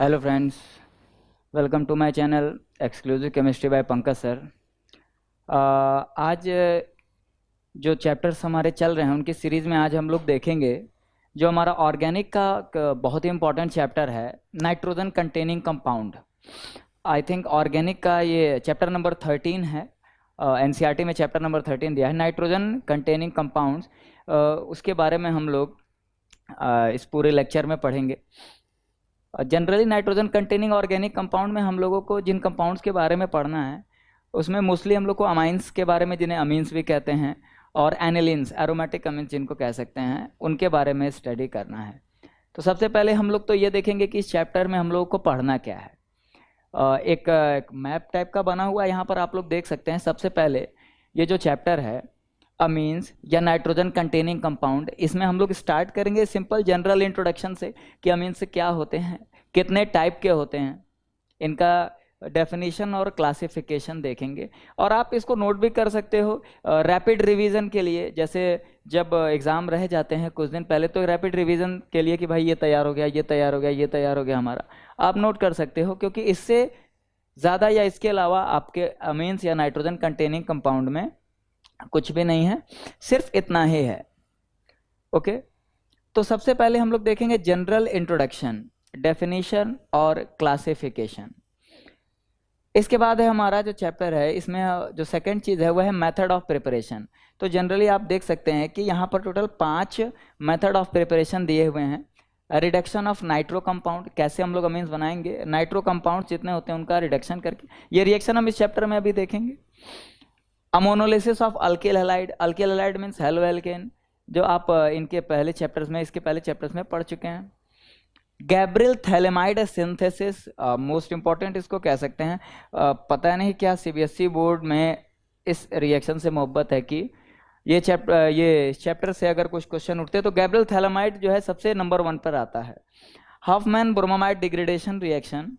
Hello friends, welcome to my channel exclusive chemistry by Pankaj sir. आज जो chapters हमारे चल रहे हैं उनकी सीरीज़ में आज हम लोग देखेंगे जो हमारा ऑर्गेनिक का बहुत ही इम्पॉर्टेंट चैप्टर है, nitrogen containing compound. I think organic का ये चैप्टर नंबर 13 है। एनसीईआरटी में चैप्टर नंबर 13 दिया है, नाइट्रोजन कंटेनिंग कंपाउंड्स। उसके बारे में हम लोग इस पूरे लेक्चर में पढ़ेंगे। Generally nitrogen containing organic compound में हम लोगों को जिन कंपाउंड्स के बारे में पढ़ना है उसमें मोस्टली हम लोग को अमाइंस के बारे में, जिन्हें अमीन्स भी कहते हैं, और एनिलीन्स, एरोमेटिक अमीन्स जिनको कह सकते हैं, उनके बारे में स्टडी करना है। तो सबसे पहले हम लोग तो ये देखेंगे कि इस चैप्टर में हम लोगों को पढ़ना क्या है। एक मैप टाइप का बना हुआ यहाँ पर आप लोग देख सकते हैं। सबसे पहले ये जो चैप्टर है अमीन्स या नाइट्रोजन कंटेनिंग कंपाउंड, इसमें हम लोग स्टार्ट करेंगे सिंपल जनरल इंट्रोडक्शन से कि अमीन्स क्या होते हैं, कितने टाइप के होते हैं, इनका डेफिनेशन और क्लासिफिकेशन देखेंगे। और आप इसको नोट भी कर सकते हो रैपिड रिवीजन के लिए। जैसे जब एग्ज़ाम रह जाते हैं कुछ दिन पहले, तो रैपिड रिवीजन के लिए कि भाई ये तैयार हो गया, ये तैयार हो गया, ये तैयार हो गया हमारा, आप नोट कर सकते हो, क्योंकि इससे ज़्यादा या इसके अलावा आपके अमीन्स या नाइट्रोजन कंटेनिंग कंपाउंड में कुछ भी नहीं है, सिर्फ इतना ही है। ओके, तो सबसे पहले हम लोग देखेंगे जनरल इंट्रोडक्शन, डेफिनेशन और क्लासिफिकेशन। इसके बाद है हमारा जो चैप्टर है, इसमें जो सेकंड चीज़ है वह है मेथड ऑफ प्रिपरेशन। तो जनरली आप देख सकते हैं कि यहाँ पर टोटल 5 मेथड ऑफ प्रिपरेशन दिए हुए हैं। रिडक्शन ऑफ नाइट्रो कंपाउंड, कैसे हम लोग अमीन्स बनाएंगे, नाइट्रो कंपाउंड जितने होते हैं उनका रिडक्शन करके, ये रिएक्शन हम इस चैप्टर में अभी देखेंगे। Ammonolysis of alkyl halide, alkyl halide means halo alkane, जो आप इनके पहले चैप्टर्स में, इसके पहले चैप्टर्स में पढ़ चुके हैं। Gabriel phthalimide synthesis, most important इसको कह सकते हैं। पता नहीं क्या सीबीएसई बोर्ड में इस रिएक्शन से मोहब्बत है कि ये चैप्टर से अगर कुछ क्वेश्चन उठते हैं तो गैब्रियल थैलेमाइड जो है सबसे नंबर 1 पर आता है। Hofmann bromamide degradation reaction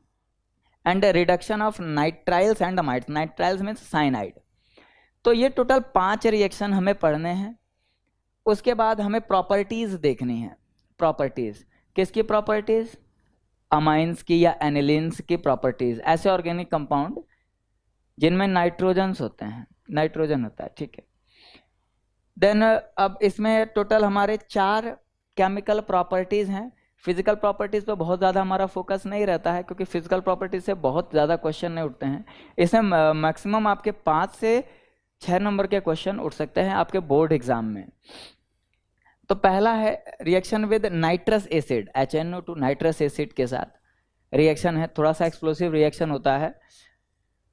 and reduction of nitriles and amides, nitriles means cyanide. तो ये टोटल 5 रिएक्शन हमें पढ़ने हैं। उसके बाद हमें प्रॉपर्टीज देखनी है। प्रॉपर्टीज किसकी प्रॉपर्टीज? अमाइंस की या एनिलीन्स की प्रॉपर्टीज, ऐसे ऑर्गेनिक कंपाउंड जिनमें नाइट्रोजन्स होते हैं, नाइट्रोजन होता है, ठीक है। देन अब इसमें टोटल हमारे 4 केमिकल प्रॉपर्टीज हैं। फिजिकल प्रॉपर्टीज पे बहुत ज़्यादा हमारा फोकस नहीं रहता है, क्योंकि फिजिकल प्रॉपर्टीज से बहुत ज़्यादा क्वेश्चन नहीं उठते हैं। इसमें मैक्सिमम आपके 5 से 6 नंबर के क्वेश्चन उठ सकते हैं आपके बोर्ड एग्जाम में। तो पहला है reaction with nitrous acid, HNO2 nitrous acid के साथ रिएक्शन है, थोड़ा सा एक्सप्लोसिव रिएक्शन होता है।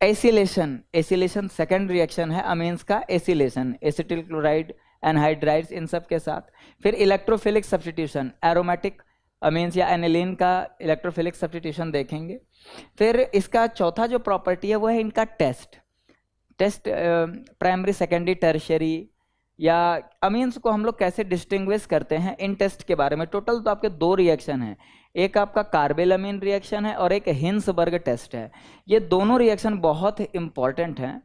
एसिलेशन, एसिलेशन सेकंड रिएक्शन है अमीन्स का, एसिलेशन, एसिटिल क्लोराइड, एनहाइड्राइड्स, इन सब के साथ। फिर इलेक्ट्रोफिलिक सब्स्टिट्यूशन, एरोमेटिक अमीन्स या एनिलीन का इलेक्ट्रोफिलिक सब्स्टिट्यूशन देखेंगे। फिर इसका चौथा जो प्रॉपर्टी है वो है इनका टेस्ट प्राइमरी, सेकेंडरी, टर्शियरी, या अमीन्स को हम लोग कैसे डिस्टिंग्विश करते हैं, इन टेस्ट के बारे में। टोटल तो आपके 2 रिएक्शन हैं, एक आपका कार्बेलामीन रिएक्शन है और एक हिंसबर्ग टेस्ट है। ये दोनों रिएक्शन बहुत इंपॉर्टेंट हैं,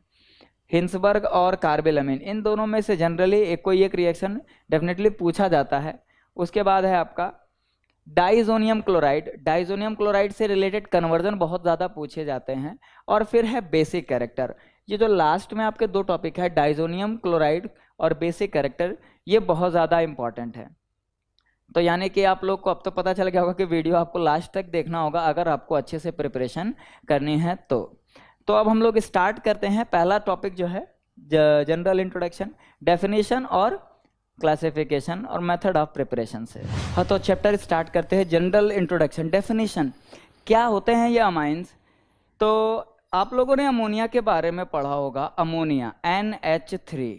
हिंसबर्ग और कार्बेलामीन, इन दोनों में से जनरली कोई एक रिएक्शन डेफिनेटली पूछा जाता है। उसके बाद है आपका डाइजोनियम क्लोराइड, डाइजोनियम क्लोराइड से रिलेटेड कन्वर्जन बहुत ज़्यादा पूछे जाते हैं। और फिर है बेसिक कैरेक्टर, ये जो लास्ट में आपके 2 टॉपिक है, डाइजोनियम क्लोराइड और बेसिक कैरेक्टर, ये बहुत ज़्यादा इंपॉर्टेंट है। तो यानी कि आप लोग को अब तो पता चल गया होगा कि वीडियो आपको लास्ट तक देखना होगा अगर आपको अच्छे से प्रिपरेशन करनी है तो अब हम लोग स्टार्ट करते हैं। पहला टॉपिक जो है जनरल इंट्रोडक्शन, डेफिनेशन और क्लासिफिकेशन और मेथड ऑफ प्रिपरेशन से। हाँ, तो चैप्टर स्टार्ट करते हैं। जनरल इंट्रोडक्शन, डेफिनेशन, क्या होते हैं ये अमाइंस? तो आप लोगों ने अमोनिया के बारे में पढ़ा होगा, अमोनिया NH3।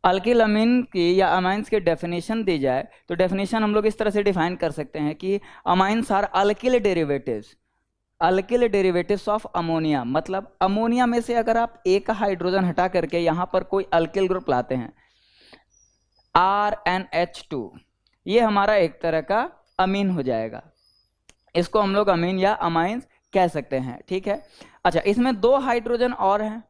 अल्किल अमीन की या अमाइंस की डेफिनेशन दी जाए तो डेफिनेशन हम लोग इस तरह से डिफाइन कर सकते हैं कि amines are alkyl derivatives, alkyl derivatives of ammonia. मतलब अमोनिया में से अगर आप एक हाइड्रोजन हटा करके यहाँ पर कोई अल्किल ग्रुप लाते हैं, RNH2, ये हमारा एक तरह का अमीन हो जाएगा। इसको हम लोग अमीन या अमाइंस कह सकते हैं, ठीक है। अच्छा, इसमें 2 हाइड्रोजन और हैं,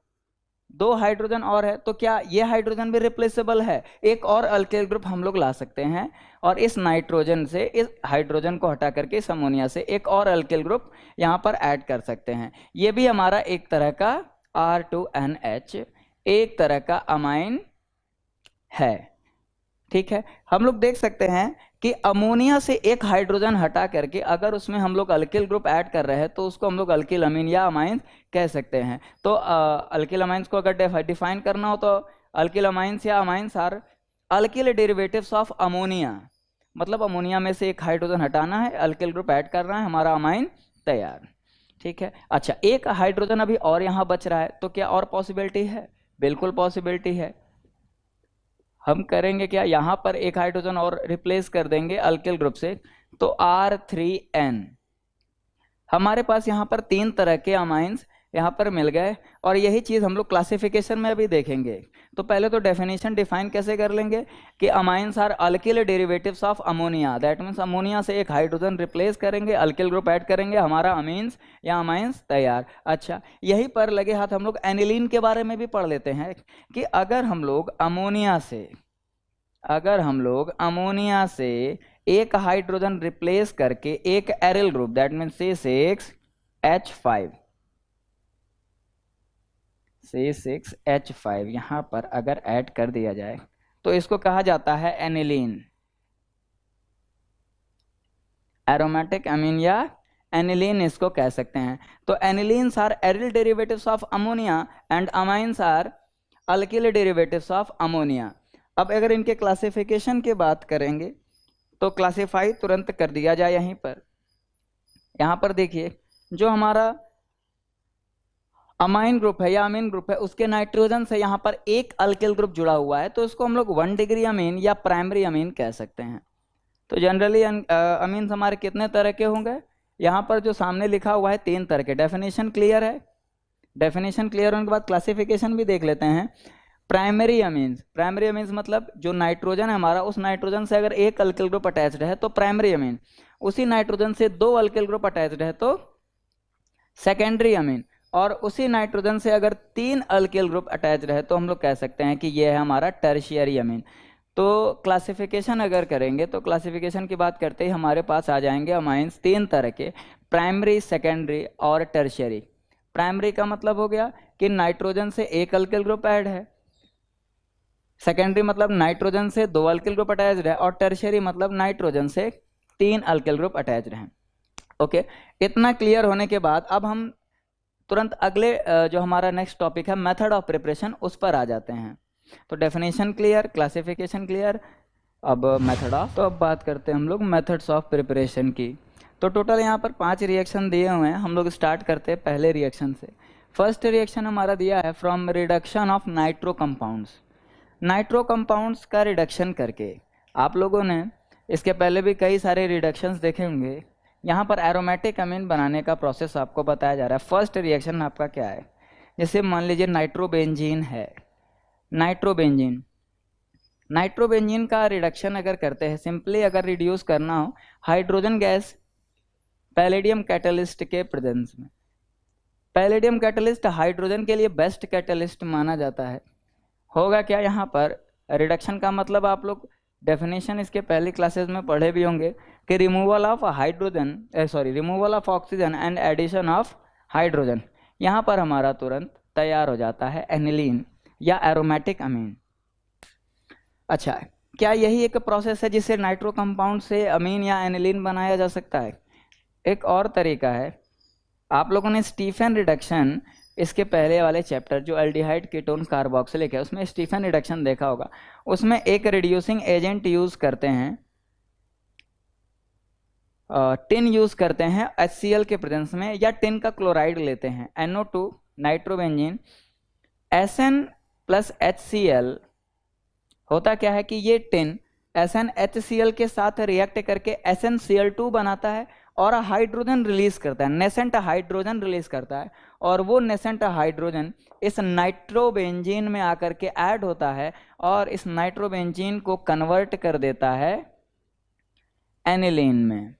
2 हाइड्रोजन और है, तो क्या ये हाइड्रोजन भी रिप्लेसेबल है? एक और अल्किल ग्रुप हम लोग ला सकते हैं और इस नाइट्रोजन से इस हाइड्रोजन को हटा करके इस अमोनिया से एक और अल्किल ग्रुप यहाँ पर ऐड कर सकते हैं। ये भी हमारा एक तरह का R2NH, एक तरह का अमाइन है। ठीक है, हम लोग देख सकते हैं कि अमोनिया से एक हाइड्रोजन हटा करके अगर उसमें हम लोग अल्किल ग्रुप ऐड कर रहे हैं तो उसको हम लोग अल्किल अमीन या अमाइन कह सकते हैं। तो अल्किल अमाइंस को अगर डिफाइन करना हो तो अल्किल अमाइंस या amines are alkyl derivatives of ammonia, मतलब अमोनिया में से एक हाइड्रोजन हटाना है, अल्किल ग्रुप ऐड करना है, हमारा अमाइन तैयार। ठीक है, अच्छा एक हाइड्रोजन अभी और यहाँ बच रहा है, तो क्या और पॉसिबिलिटी है? बिल्कुल पॉसिबिलिटी है। हम करेंगे क्या, यहाँ पर एक हाइड्रोजन और रिप्लेस कर देंगे अल्किल ग्रुप से, तो R3N। हमारे पास यहाँ पर 3 तरह के अमाइंस यहाँ पर मिल गए और यही चीज़ हम लोग क्लासिफिकेशन में अभी देखेंगे। तो पहले तो डेफिनेशन डिफाइन कैसे कर लेंगे कि amines are alkyl derivatives of ammonia, that means ammonia से एक हाइड्रोजन रिप्लेस करेंगे, अल्किल ग्रुप ऐड करेंगे, हमारा अमीन्स या अमाइंस तैयार। अच्छा यहीं पर लगे हाथ हम लोग एनिलीन के बारे में भी पढ़ लेते हैं कि अगर हम लोग अमोनिया से एक हाइड्रोजन रिप्लेस करके एक aryl group that mean C6H5 यहां पर अगर ऐड कर दिया जाए तो इसको कहा जाता है एनिलीन, एरोमेटिक अमीन या एनिलीन इसको कह सकते हैं। तो anilines are aryl derivatives of ammonia and amines are alkyl derivatives of ammonia. अब अगर इनके क्लासिफिकेशन की बात करेंगे तो क्लासिफाई तुरंत कर दिया जाए यहीं पर। यहाँ पर देखिए जो हमारा अमाइन ग्रुप है या अमीन ग्रुप है उसके नाइट्रोजन से यहाँ पर एक अल्किल ग्रुप जुड़ा हुआ है, तो इसको हम लोग 1 डिग्री अमीन या प्राइमरी अमीन कह सकते हैं। तो जनरली अमीन्स हमारे कितने तरह के होंगे, यहाँ पर जो सामने लिखा हुआ है 3 तरह के। डेफिनेशन क्लियर है? डेफिनेशन क्लियर होने के बाद क्लासिफिकेशन भी देख लेते हैं। प्राइमरी अमीन्स मतलब जो नाइट्रोजन है हमारा, उस नाइट्रोजन से अगर एक अल्किल ग्रुप अटैच्ड है तो प्राइमरी अमीन, उसी नाइट्रोजन से 2 अल्किल ग्रुप अटैच्ड है तो सेकेंडरी अमीन, और उसी नाइट्रोजन से अगर 3 अल्किल ग्रुप अटैच्ड है तो हम लोग कह सकते हैं कि ये है हमारा टर्शियरी अमीन। तो क्लासिफिकेशन अगर करेंगे तो क्लासिफिकेशन की बात करते ही हमारे पास आ जाएंगे अमाइंस 3 तरह के, प्राइमरी, सेकेंडरी और टर्शियरी। प्राइमरी का मतलब हो गया कि नाइट्रोजन से एक अल्किल ग्रुप ऐड है, सेकेंडरी मतलब नाइट्रोजन से 2 अल्किल ग्रुप अटैच्ड है, और टर्शियरी मतलब नाइट्रोजन से 3 अल्किल ग्रुप अटैच्ड हैं। ओके, इतना क्लियर होने के बाद अब हम तुरंत अगले जो हमारा नेक्स्ट टॉपिक है मेथड ऑफ प्रिपरेशन, उस पर आ जाते हैं। तो डेफिनेशन क्लियर, क्लासिफिकेशन क्लियर, अब मेथड ऑफ, तो अब बात करते हैं हम लोग मेथड्स ऑफ प्रिपरेशन की। तो टोटल यहाँ पर 5 रिएक्शन दिए हुए हैं, हम लोग स्टार्ट करते हैं पहले रिएक्शन से। फर्स्ट रिएक्शन हमारा दिया है from reduction of nitro compounds. Nitro compounds का रिडक्शन करके, आप लोगों ने इसके पहले भी कई सारे रिडक्शंस देखे होंगे। यहाँ पर एरोमेटिक अमीन बनाने का प्रोसेस आपको बताया जा रहा है। फर्स्ट रिएक्शन आपका क्या है, जैसे मान लीजिए नाइट्रोबेंजीन है, नाइट्रोबेंजीन का रिडक्शन अगर करते हैं, सिंपली अगर रिड्यूस करना हो हाइड्रोजन गैस पैलेडियम कैटलिस्ट के प्रेजेंस में। पैलेडियम कैटलिस्ट हाइड्रोजन के लिए बेस्ट कैटलिस्ट माना जाता है। होगा क्या यहाँ पर, रिडक्शन का मतलब आप लोग डेफिनेशन इसके पहले क्लासेस में पढ़े भी होंगे कि removal of oxygen and addition of hydrogen. यहाँ पर हमारा तुरंत तैयार हो जाता है एनिलीन या एरोमेटिक अमीन। अच्छा, क्या यही एक प्रोसेस है जिससे नाइट्रो कंपाउंड से अमीन या एनिलीन बनाया जा सकता है? एक और तरीका है, आप लोगों ने स्टीफन रिडक्शन इसके पहले वाले चैप्टर जो एल्डिहाइड कीटोन कार्बोक्सिलिक है उसमें स्टीफन रिडक्शन देखा होगा। उसमें एक रिड्यूसिंग एजेंट यूज करते हैं, टिन यूज करते हैं HCl के प्रेजेंस में, या टिन का क्लोराइड लेते हैं NO2 nitrobenzene SN plus HCl। होता क्या है कि ये टिन SnHCl के साथ रिएक्ट करके SnCl2 बनाता है और हाइड्रोजन रिलीज करता है, नेसेंट हाइड्रोजन रिलीज करता है, और वो नेसेंट हाइड्रोजन इस नाइट्रोबेंजीन में आकर के ऐड होता है और इस नाइट्रोबेंजीन को कन्वर्ट कर देता है एनिलीन में।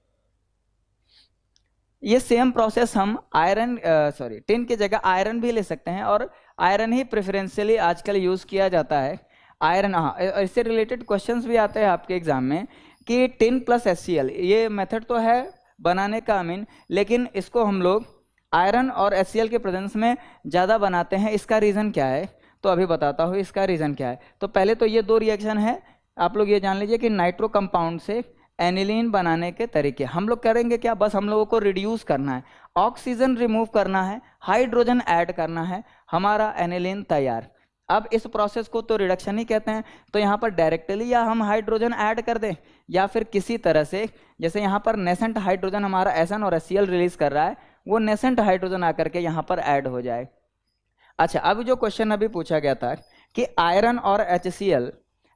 ये सेम प्रोसेस हम टिन की जगह आयरन भी ले सकते हैं, और आयरन ही प्रेफरेंशियली आजकल यूज़ किया जाता है। आयरन, हाँ, इससे रिलेटेड क्वेश्चंस भी आते हैं आपके एग्जाम में कि टिन प्लस HCl, ये मेथड तो है बनाने का अमीन, लेकिन इसको हम लोग आयरन और HCl के प्रेजेंस में ज़्यादा बनाते हैं। इसका रीज़न क्या है? तो अभी बताता हूँ इसका रीज़न क्या है। तो पहले तो ये दो रिएक्शन है, आप लोग ये जान लीजिए कि नाइट्रो कंपाउंड से एनिलीन बनाने के तरीके हम लोग करेंगे क्या, बस हम लोगों को रिड्यूस करना है, ऑक्सीजन रिमूव करना है, हाइड्रोजन ऐड करना है, हमारा एनिलीन तैयार। अब इस प्रोसेस को तो रिडक्शन ही कहते हैं। तो यहाँ पर डायरेक्टली या हम हाइड्रोजन ऐड कर दें या फिर किसी तरह से, जैसे यहाँ पर नेसेंट हाइड्रोजन हमारा SN और HCl रिलीज कर रहा है, वो नेसेंट हाइड्रोजन आकर के यहाँ पर ऐड हो जाए। अच्छा, अब जो क्वेश्चन अभी पूछा गया था कि आयरन और HCl,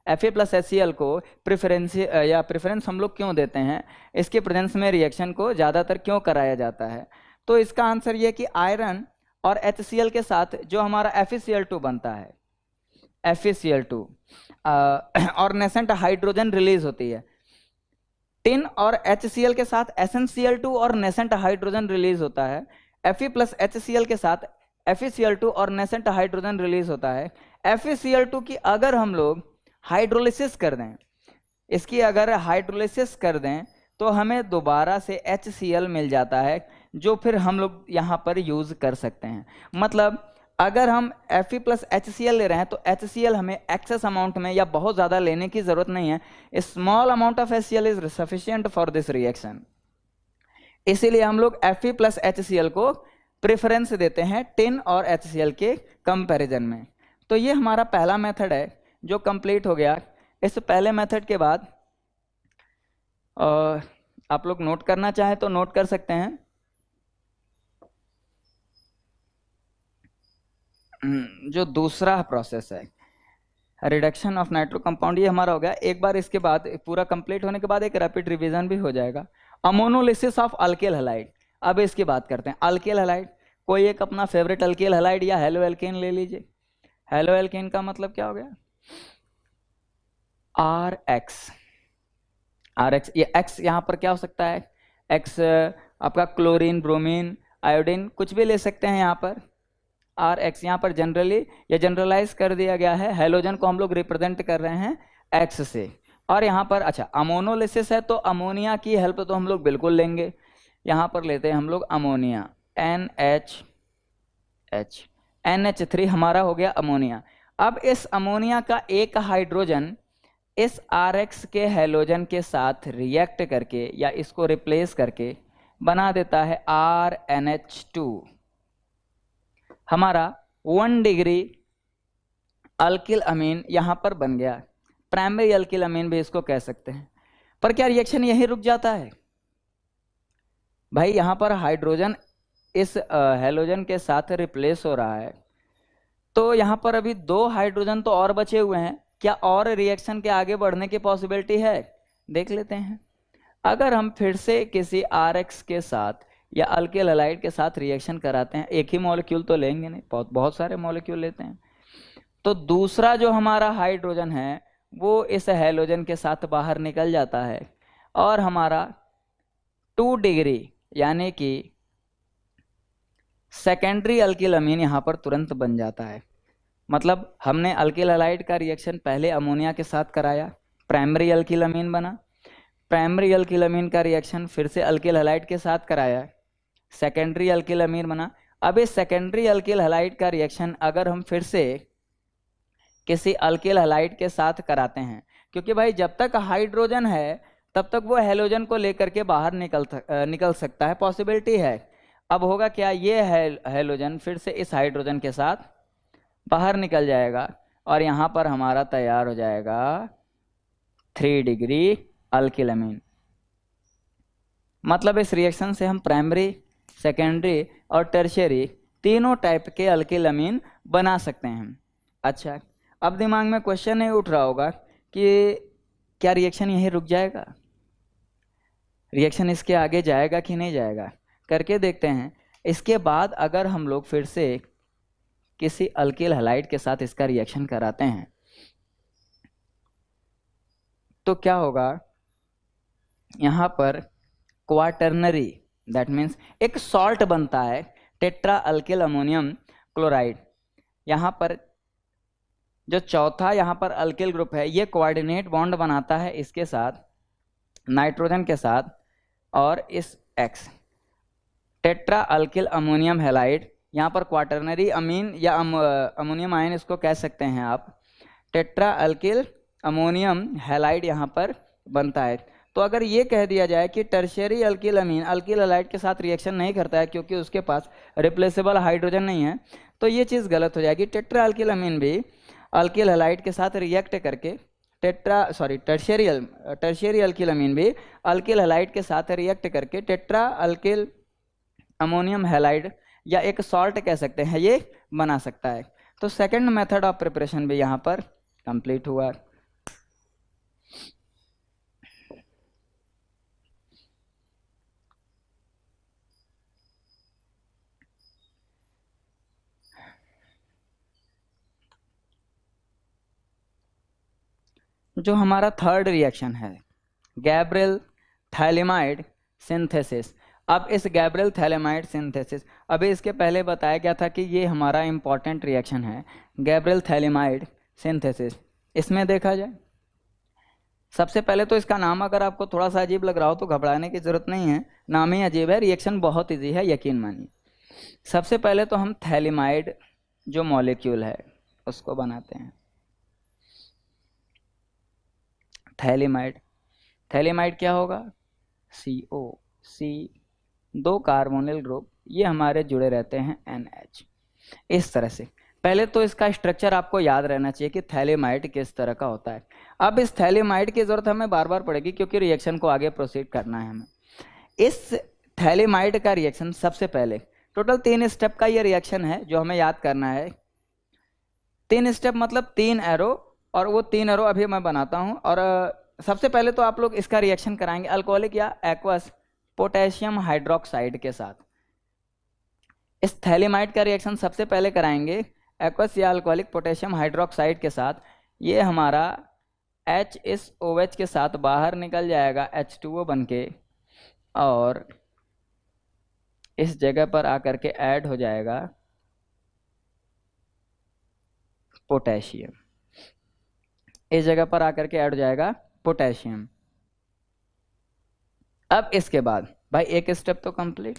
Fa+HCl को प्रेफरेंस हम लोग क्यों देते हैं, इसके प्रेजेंस में रिएक्शन को ज़्यादातर क्यों कराया जाता है, तो इसका आंसर ये कि आयरन और HCl के साथ जो हमारा FeCl2 बनता है, FeCl2 और नेसेंट हाइड्रोजन रिलीज होती है। टिन और HCl के साथ SnCl2 और नेसेंट हाइड्रोजन रिलीज होता है। Fe+HCl के साथ FeCl2 और नेसेंट हाइड्रोजन रिलीज होता है। FeCl2 की अगर हम लोग हाइड्रोलिसिस कर दें, इसकी अगर हाइड्रोलिसिस कर दें तो हमें दोबारा से HCl मिल जाता है, जो फिर हम लोग यहाँ पर यूज़ कर सकते हैं। मतलब अगर हम Fe+HCl ले रहे हैं तो HCl हमें एक्सेस अमाउंट में या बहुत ज़्यादा लेने की ज़रूरत नहीं है। Small amount of HCl is sufficient for this reaction. इसीलिए हम लोग Fe+HCl को प्रेफरेंस देते हैं टिन और HCl के कंपैरिजन में। तो ये हमारा पहला मेथड है जो कंप्लीट हो गया। इस पहले मेथड के बाद आप लोग नोट करना चाहें तो नोट कर सकते हैं। जो दूसरा प्रोसेस है रिडक्शन ऑफ नाइट्रो कंपाउंड, ये हमारा हो गया। एक बार इसके बाद पूरा कंप्लीट होने के बाद एक रैपिड रिवीजन भी हो जाएगा। अमोनोलिसिस ऑफ अल्किल हैलाइड, अब इसकी बात करते हैं। अल्किल हैलाइड, कोई एक अपना फेवरेट अल्किल हैलाइड या हेलो एल्केन ले लीजिए। हेलो एल्केन का मतलब क्या हो गया? RX, ये X यहाँ पर क्या हो सकता है? X आपका क्लोरीन, ब्रोमीन, आयोडीन कुछ भी ले सकते हैं यहाँ पर। RX यहाँ पर जनरली या जनरलाइज कर दिया गया है, हेलोजन को हम लोग रिप्रेजेंट कर रहे हैं X से। और यहाँ पर अच्छा अमोनोलिसिस है तो अमोनिया की हेल्प तो हम लोग बिल्कुल लेंगे। यहाँ पर लेते हैं हम लोग अमोनिया, NH3 हमारा हो गया अमोनिया। अब इस अमोनिया का एक हाइड्रोजन इस RX के हेलोजन के साथ रिएक्ट करके या इसको रिप्लेस करके बना देता है RNH2। हमारा 1 डिग्री अल्किल अमीन यहाँ पर बन गया। प्राइमरी अल्किल अमीन भी इसको कह सकते हैं। पर क्या रिएक्शन यहीं रुक जाता है? भाई यहाँ पर हाइड्रोजन इस हेलोजन के साथ रिप्लेस हो रहा है, तो यहाँ पर अभी 2 हाइड्रोजन तो और बचे हुए हैं। क्या और रिएक्शन के आगे बढ़ने की पॉसिबिलिटी है? देख लेते हैं। अगर हम फिर से किसी RX के साथ या अल्किल हैलाइड के साथ रिएक्शन कराते हैं, एक ही मॉलिक्यूल तो लेंगे नहीं, बहुत सारे मॉलिक्यूल लेते हैं, तो दूसरा जो हमारा हाइड्रोजन है वो इस हेलोजन के साथ बाहर निकल जाता है और हमारा 2 डिग्री यानी कि सेकेंडरी अल्किल अमीन यहाँ पर तुरंत बन जाता है। मतलब हमने अल्किल हैलाइड का रिएक्शन पहले अमोनिया के साथ कराया, प्राइमरी अल्किल अमीन बना। प्राइमरी अल्किल अमीन का रिएक्शन फिर से अल्किल हैलाइड के साथ कराया, सेकेंडरी अल्किल अमीन बना। अब इस सेकेंडरी अल्किल हैलाइड का रिएक्शन अगर हम फिर से किसी अल्किल हैलाइड के साथ कराते हैं, क्योंकि भाई जब तक हाइड्रोजन है तब तक वो हेलोजन को लेकर के बाहर निकल सकता है, पॉसिबिलिटी है। अब होगा क्या, ये हेलोजन फिर से इस हाइड्रोजन के साथ बाहर निकल जाएगा और यहाँ पर हमारा तैयार हो जाएगा 3 डिग्री अल्किल अमीन। मतलब इस रिएक्शन से हम प्राइमरी, सेकेंडरी और टर्शियरी तीनों टाइप के अल्किल अमीन बना सकते हैं। अच्छा, अब दिमाग में क्वेश्चन नहीं उठ रहा होगा कि क्या रिएक्शन यहीं रुक जाएगा, रिएक्शन इसके आगे जाएगा कि नहीं जाएगा? करके देखते हैं। इसके बाद अगर हम लोग फिर से किसी अल्किल हैलाइड के साथ इसका रिएक्शन कराते हैं तो क्या होगा, यहाँ पर क्वाटर्नरी, दैट मीन्स एक सॉल्ट बनता है, टेट्रा अल्किल अमोनियम क्लोराइड। यहाँ पर जो चौथा यहाँ पर अल्किल ग्रुप है, ये कोऑर्डिनेट बॉन्ड बनाता है इसके साथ, नाइट्रोजन के साथ, और इस X tetra alkyl ammonium halide, यहाँ पर क्वाटरनरी अमीन या अमोनियम आयन इसको कह सकते हैं आप, टेट्रा अल्किल अमोनियम हैलाइड यहाँ पर बनता है। तो अगर ये कह दिया जाए कि टर्शियरी अल्किल अमीन अल्किल हैलाइड के साथ रिएक्शन नहीं करता है क्योंकि उसके पास रिप्लेसेबल हाइड्रोजन नहीं है, तो ये चीज़ गलत हो जाएगी। टेट्रा अल्किल अमीन भी अल्किल हैलाइड के साथ रिएक्ट करके टर्शियरी अल्किल अमीन भी अल्किल हैलाइड के साथ रिएक्ट करके टेट्रा अल्किल अमोनियम हैलाइड या एक सॉल्ट कह सकते हैं ये बना सकता है। तो सेकंड मेथड ऑफ प्रिपरेशन भी यहाँ पर कंप्लीट हुआ। जो हमारा थर्ड रिएक्शन है, गैब्रियल थैलेमाइड सिंथेसिस। अब इस गैब्रियल थैलेमाइड सिंथेसिस, अभी इसके पहले बताया गया था कि ये हमारा इंपॉर्टेंट रिएक्शन है, गैब्रियल थैलेमाइड सिंथेसिस। इसमें देखा जाए, सबसे पहले तो इसका नाम अगर आपको थोड़ा सा अजीब लग रहा हो तो घबराने की जरूरत नहीं है, नाम ही अजीब है, रिएक्शन बहुत ईजी है, यकीन मानिए। सबसे पहले तो हम थैलेमाइड जो मॉलिक्यूल है उसको बनाते हैं। थैलेमाइड क्या होगा? CO, C, 2 कार्बोनिल ग्रुप, ये हमारे जुड़े रहते हैं NH। इस तरह से पहले तो इसका स्ट्रक्चर आपको याद रहना चाहिए कि थैलेमाइड किस तरह का होता है। अब इस थैलेमाइड की जरूरत हमें बार बार पड़ेगी क्योंकि रिएक्शन को आगे प्रोसीड करना है हमें। इस थैलेमाइड का रिएक्शन सबसे पहले, टोटल 3 स्टेप का ये रिएक्शन है जो हमें याद करना है। 3 स्टेप मतलब 3 एरो, और वो 3 एरो अभी मैं बनाता हूँ। और सबसे पहले तो आप लोग इसका रिएक्शन कराएंगे अल्कोहलिक या एक्वस पोटेशियम हाइड्रोक्साइड के साथ। इस थैलेमाइड का रिएक्शन सबसे पहले कराएंगे एक्वस या अल्कोहलिक पोटेशियम हाइड्रोक्साइड के साथ। ये हमारा H इस OH के साथ बाहर निकल जाएगा H2O बनके, और इस जगह पर आकर के ऐड हो जाएगा पोटेशियम, इस जगह पर आकर के ऐड हो जाएगा पोटेशियम। अब इसके बाद भाई एक स्टेप तो कंप्लीट।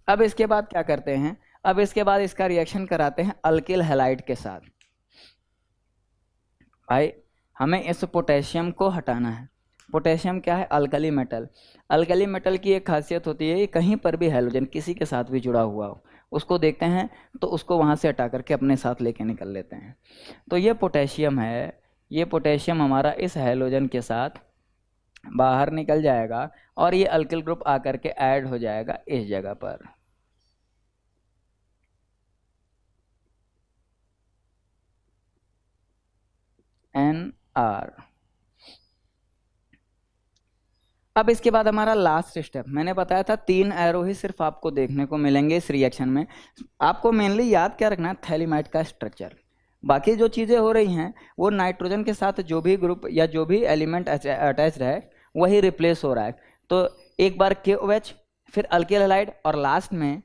अब इसके बाद क्या करते हैं? अब इसके बाद इसका रिएक्शन कराते हैं अल्किल हैलाइड के साथ। भाई हमें इस पोटेशियम को हटाना है। पोटेशियम क्या है? Alkali metal. अल्कली मेटल की एक खासियत होती है, कहीं पर भी हैलोजन किसी के साथ भी जुड़ा हुआ हो उसको देखते हैं तो उसको वहाँ से हटा करके अपने साथ लेके निकल लेते हैं। तो ये पोटेशियम है, ये पोटेशियम हमारा इस हैलोजन के साथ बाहर निकल जाएगा और ये अल्किल ग्रुप आकर के ऐड हो जाएगा इस जगह पर। NR। अब इसके बाद हमारा लास्ट स्टेप, मैंने बताया था 3 एरो ही सिर्फ आपको देखने को मिलेंगे इस रिएक्शन में। आपको मेनली याद क्या रखना है? थैलेमाइड का स्ट्रक्चर। बाकी जो चीज़ें हो रही हैं वो नाइट्रोजन के साथ जो भी ग्रुप या जो भी एलिमेंट अटैच्ड है वही रिप्लेस हो रहा है। तो एक बार KOH, फिर अल्किल हैलाइड, और लास्ट में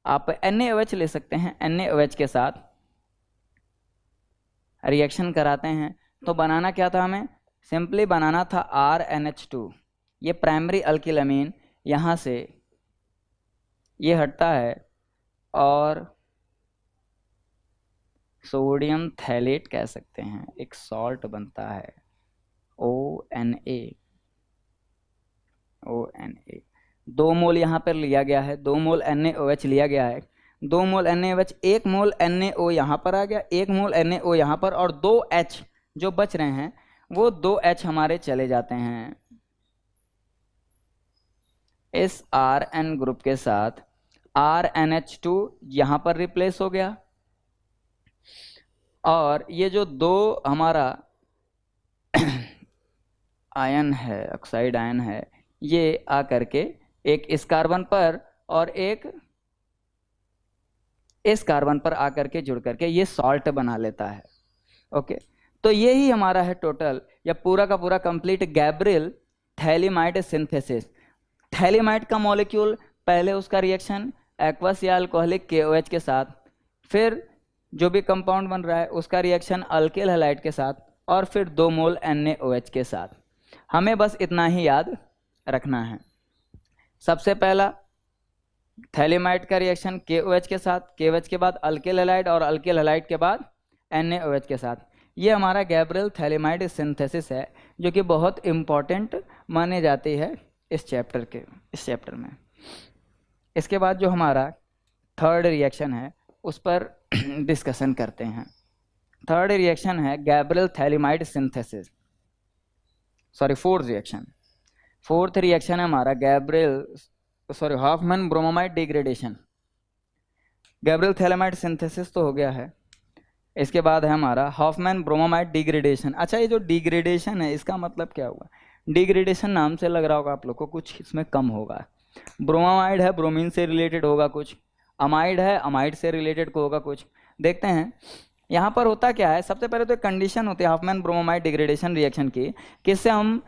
आप NaOH ले सकते हैं। NaOH के साथ रिएक्शन कराते हैं। तो बनाना क्या था हमें? सिंपली बनाना था RNH2। ये प्राइमरी अल्किल अमीन यहाँ से ये हटता है और सोडियम थैलेट कह सकते हैं, एक सॉल्ट बनता है ONA। 2 मोल यहाँ पर लिया गया है, 2 मोल NaOH लिया गया है, 2 मोल NaOH, 1 मोल NaO यहाँ पर आ गया, 1 मोल NaO यहाँ पर, और 2 H जो बच रहे हैं वो 2 H हमारे चले जाते हैं इस RN ग्रुप के साथ। RNH2 यहाँ पर रिप्लेस हो गया, और ये जो 2 हमारा आयन है, ऑक्साइड आयन है, ये आकर के एक इस कार्बन पर और एक इस कार्बन पर आकर के जुड़ करके ये सॉल्ट बना लेता है। ओके, तो ये ही हमारा है टोटल या पूरा का पूरा complete Gabriel phthalimide synthesis. Phthalimide का मॉलिक्यूल, पहले उसका रिएक्शन एक्वस या अल्कोहलिक KOH के साथ, फिर जो भी कंपाउंड बन रहा है उसका रिएक्शन अल्किल हैलाइड के साथ और फिर 2 मोल NaOH के साथ। हमें बस इतना ही याद रखना है। सबसे पहला थैलेमाइड का रिएक्शन KOH के साथ, KOH के बाद अल्किल हैलाइड और अल्किल हैलाइड के बाद NaOH के साथ। ये हमारा गैब्रियल थैलेमाइड सिंथेसिस है जो कि बहुत इम्पॉर्टेंट माने जाती है इस चैप्टर में। इसके बाद जो हमारा थर्ड रिएक्शन है उस पर डिस्कशन करते हैं। थर्ड रिएक्शन है Gabriel phthalimide synthesis, fourth reaction है हमारा Hoffmann bromamide degradation. Gabriel phthalimide synthesis तो हो गया है, इसके बाद है हमारा हॉफमैन ब्रोमोमाइड डिग्रेडेशन। अच्छा, ये जो डिग्रेडेशन है इसका मतलब क्या हुआ? डिग्रेडेशन नाम से लग रहा होगा आप लोग को कुछ इसमें कम होगा। ब्रोमामाइड है, ब्रोमीन से रिलेटेड होगा कुछ, अमाइड है, अमाइड से रिलेटेड को होगा कुछ। देखते हैं यहाँ पर होता क्या है। सबसे पहले तो एक कंडीशन होती है हॉफमैन ब्रोमोमाइड डिग्रेडेशन रिएक्शन की, किससे हम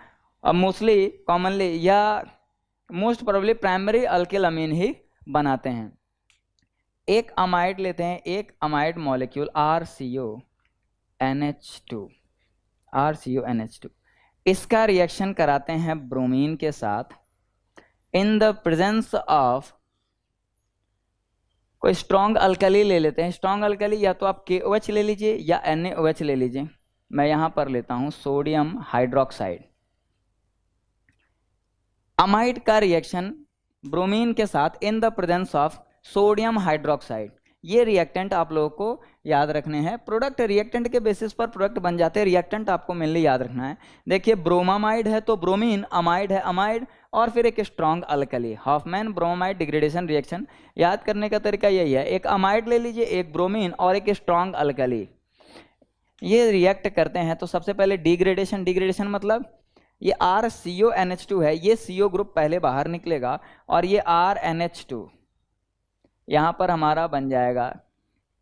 मोस्टली कॉमनली या मोस्ट प्रोबेबली प्राइमरी अल्किल अमीन ही बनाते हैं। एक अमाइड लेते हैं, एक अमाइड मॉलिक्यूल RCONH2, इसका रिएक्शन कराते हैं ब्रोमीन के साथ इन द प्रेजेंस ऑफ कोई स्ट्रॉन्ग अल्कली ले लेते हैं। स्ट्रॉन्ग अल्कली या तो आप KOH ले लीजिए या NaOH ले लीजिए। मैं यहां पर लेता हूं सोडियम हाइड्रोक्साइड। अमाइड का रिएक्शन ब्रोमीन के साथ in the presence of sodium hydroxide. ये रिएक्टेंट आप लोगों को याद रखने हैं। प्रोडक्ट रिएक्टेंट के बेसिस पर प्रोडक्ट बन जाते हैं, रिएक्टेंट आपको मेनली याद रखना है। देखिए ब्रोमामाइड है तो ब्रोमीन, अमाइड है अमाइड, और फिर एक strong alkali, Hoffmann bromide degradation reaction. याद करने का तरीका यही है, एक अमाइड ले लीजिए, एक ब्रोमीन और एक स्ट्रॉन्ग अल्कली, ये रिएक्ट करते हैं। तो सबसे पहले डिग्रेडेशन मतलब ये RCONH2 है, ये CO ग्रुप पहले बाहर निकलेगा और ये RNH2 यहाँ पर हमारा बन जाएगा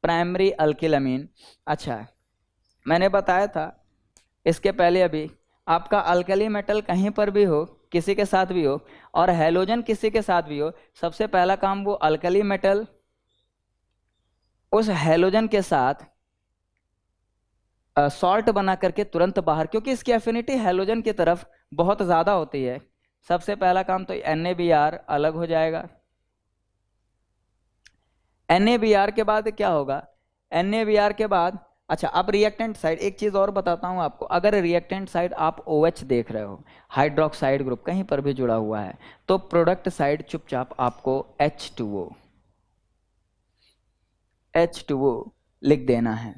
प्राइमरी अल्किल अमीन। अच्छा, मैंने बताया था इसके पहले अभी, आपका अल्कली मेटल कहीं पर भी हो, किसी के साथ भी हो, और हैलोजन किसी के साथ भी हो, सबसे पहला काम वो अल्कली मेटल उस हैलोजन के साथ सॉल्ट बना करके तुरंत बाहर, क्योंकि इसकी एफिनिटी हैलोजन की तरफ बहुत ज़्यादा होती है। सबसे पहला काम तो NaBr अलग हो जाएगा। NaBr के बाद क्या होगा? NaBr के बाद अच्छा, अब रिएक्टेंट साइड एक चीज़ और बताता हूँ आपको। अगर रिएक्टेंट साइड आप OH देख रहे हो, हाइड्रोक्साइड ग्रुप कहीं पर भी जुड़ा हुआ है, तो प्रोडक्ट साइड चुपचाप आपको H2O लिख देना है।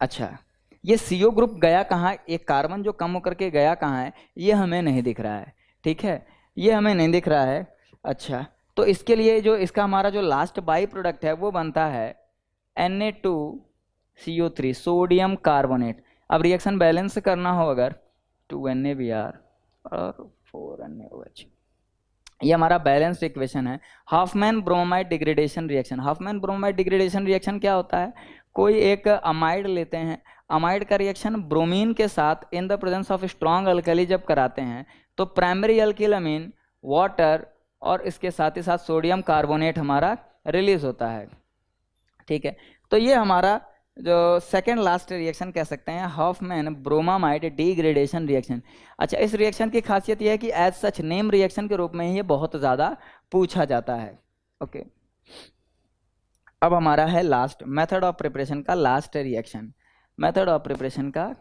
अच्छा, ये CO ग्रुप गया कहाँ? एक कार्बन जो कम होकर के गया कहाँ है, ये हमें नहीं दिख रहा है। ठीक है, ये हमें नहीं दिख रहा है। अच्छा, तो इसके लिए जो इसका हमारा जो लास्ट बाई प्रोडक्ट है वो बनता है Na2CO3 सोडियम कार्बोनेट। अब रिएक्शन बैलेंस करना हो अगर 2NaBr और 4NaOH, ये हमारा बैलेंस्ड इक्वेशन है। Hoffmann bromide degradation reaction. Hoffmann bromide degradation reaction क्या होता है? कोई एक अमाइड लेते हैं, अमाइड का रिएक्शन ब्रोमीन के साथ in the presence of strong alkali जब कराते हैं तो प्राइमरी अल्किल अमीन, वाटर और इसके साथ ही साथ सोडियम कार्बोनेट हमारा रिलीज होता है। ठीक है, तो ये हमारा जो सेकेंड लास्ट रिएक्शन कह सकते हैं हॉफमैन ब्रोमामाइड डिग्रेडेशन रिएक्शन। अच्छा, इस रिएक्शन की खासियत यह है कि एज सच नेम रिएक्शन के रूप में ये बहुत ज़्यादा पूछा जाता है। ओके, अब हमारा है लास्ट मेथड ऑफ प्रिपरेशन का last reaction. Method of preparation का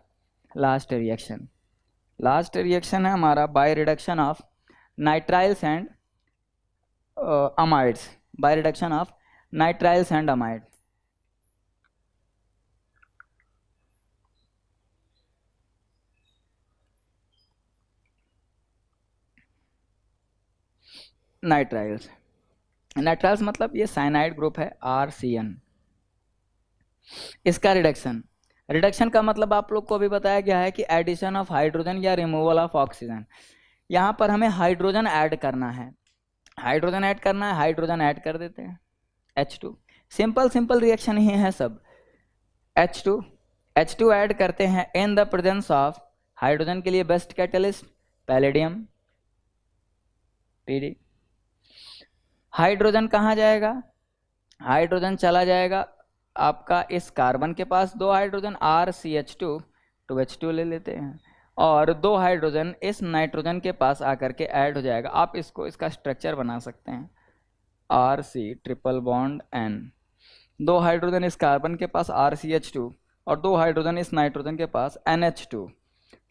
लास्ट रिएक्शन है हमारा by reduction of nitriles and amides, by reduction of nitriles and amide. Nitriles मतलब ये साइनाइड ग्रुप है RCN। इसका रिडक्शन का मतलब आप लोग को अभी बताया गया है कि एडिशन ऑफ हाइड्रोजन या रिमूवल ऑफ ऑक्सीजन। यहाँ पर हमें हाइड्रोजन ऐड करना है, हाइड्रोजन ऐड कर देते हैं H2। सिंपल रिएक्शन ही है सब। H2 ऐड करते हैं in the presence of hydrogen के लिए best catalyst palladium PD। Hydrogen कहाँ जाएगा? हाइड्रोजन चला जाएगा आपका इस कार्बन के पास 2 हाइड्रोजन RCH2 2H2 ले लेते हैं, और 2 हाइड्रोजन इस नाइट्रोजन के पास आकर के ऐड हो जाएगा। आप इसको इसका स्ट्रक्चर बना सकते हैं RC triple bond N। 2 hydrogen इस कार्बन के पास RCH2 और 2 हाइड्रोजन इस नाइट्रोजन के पास NH2।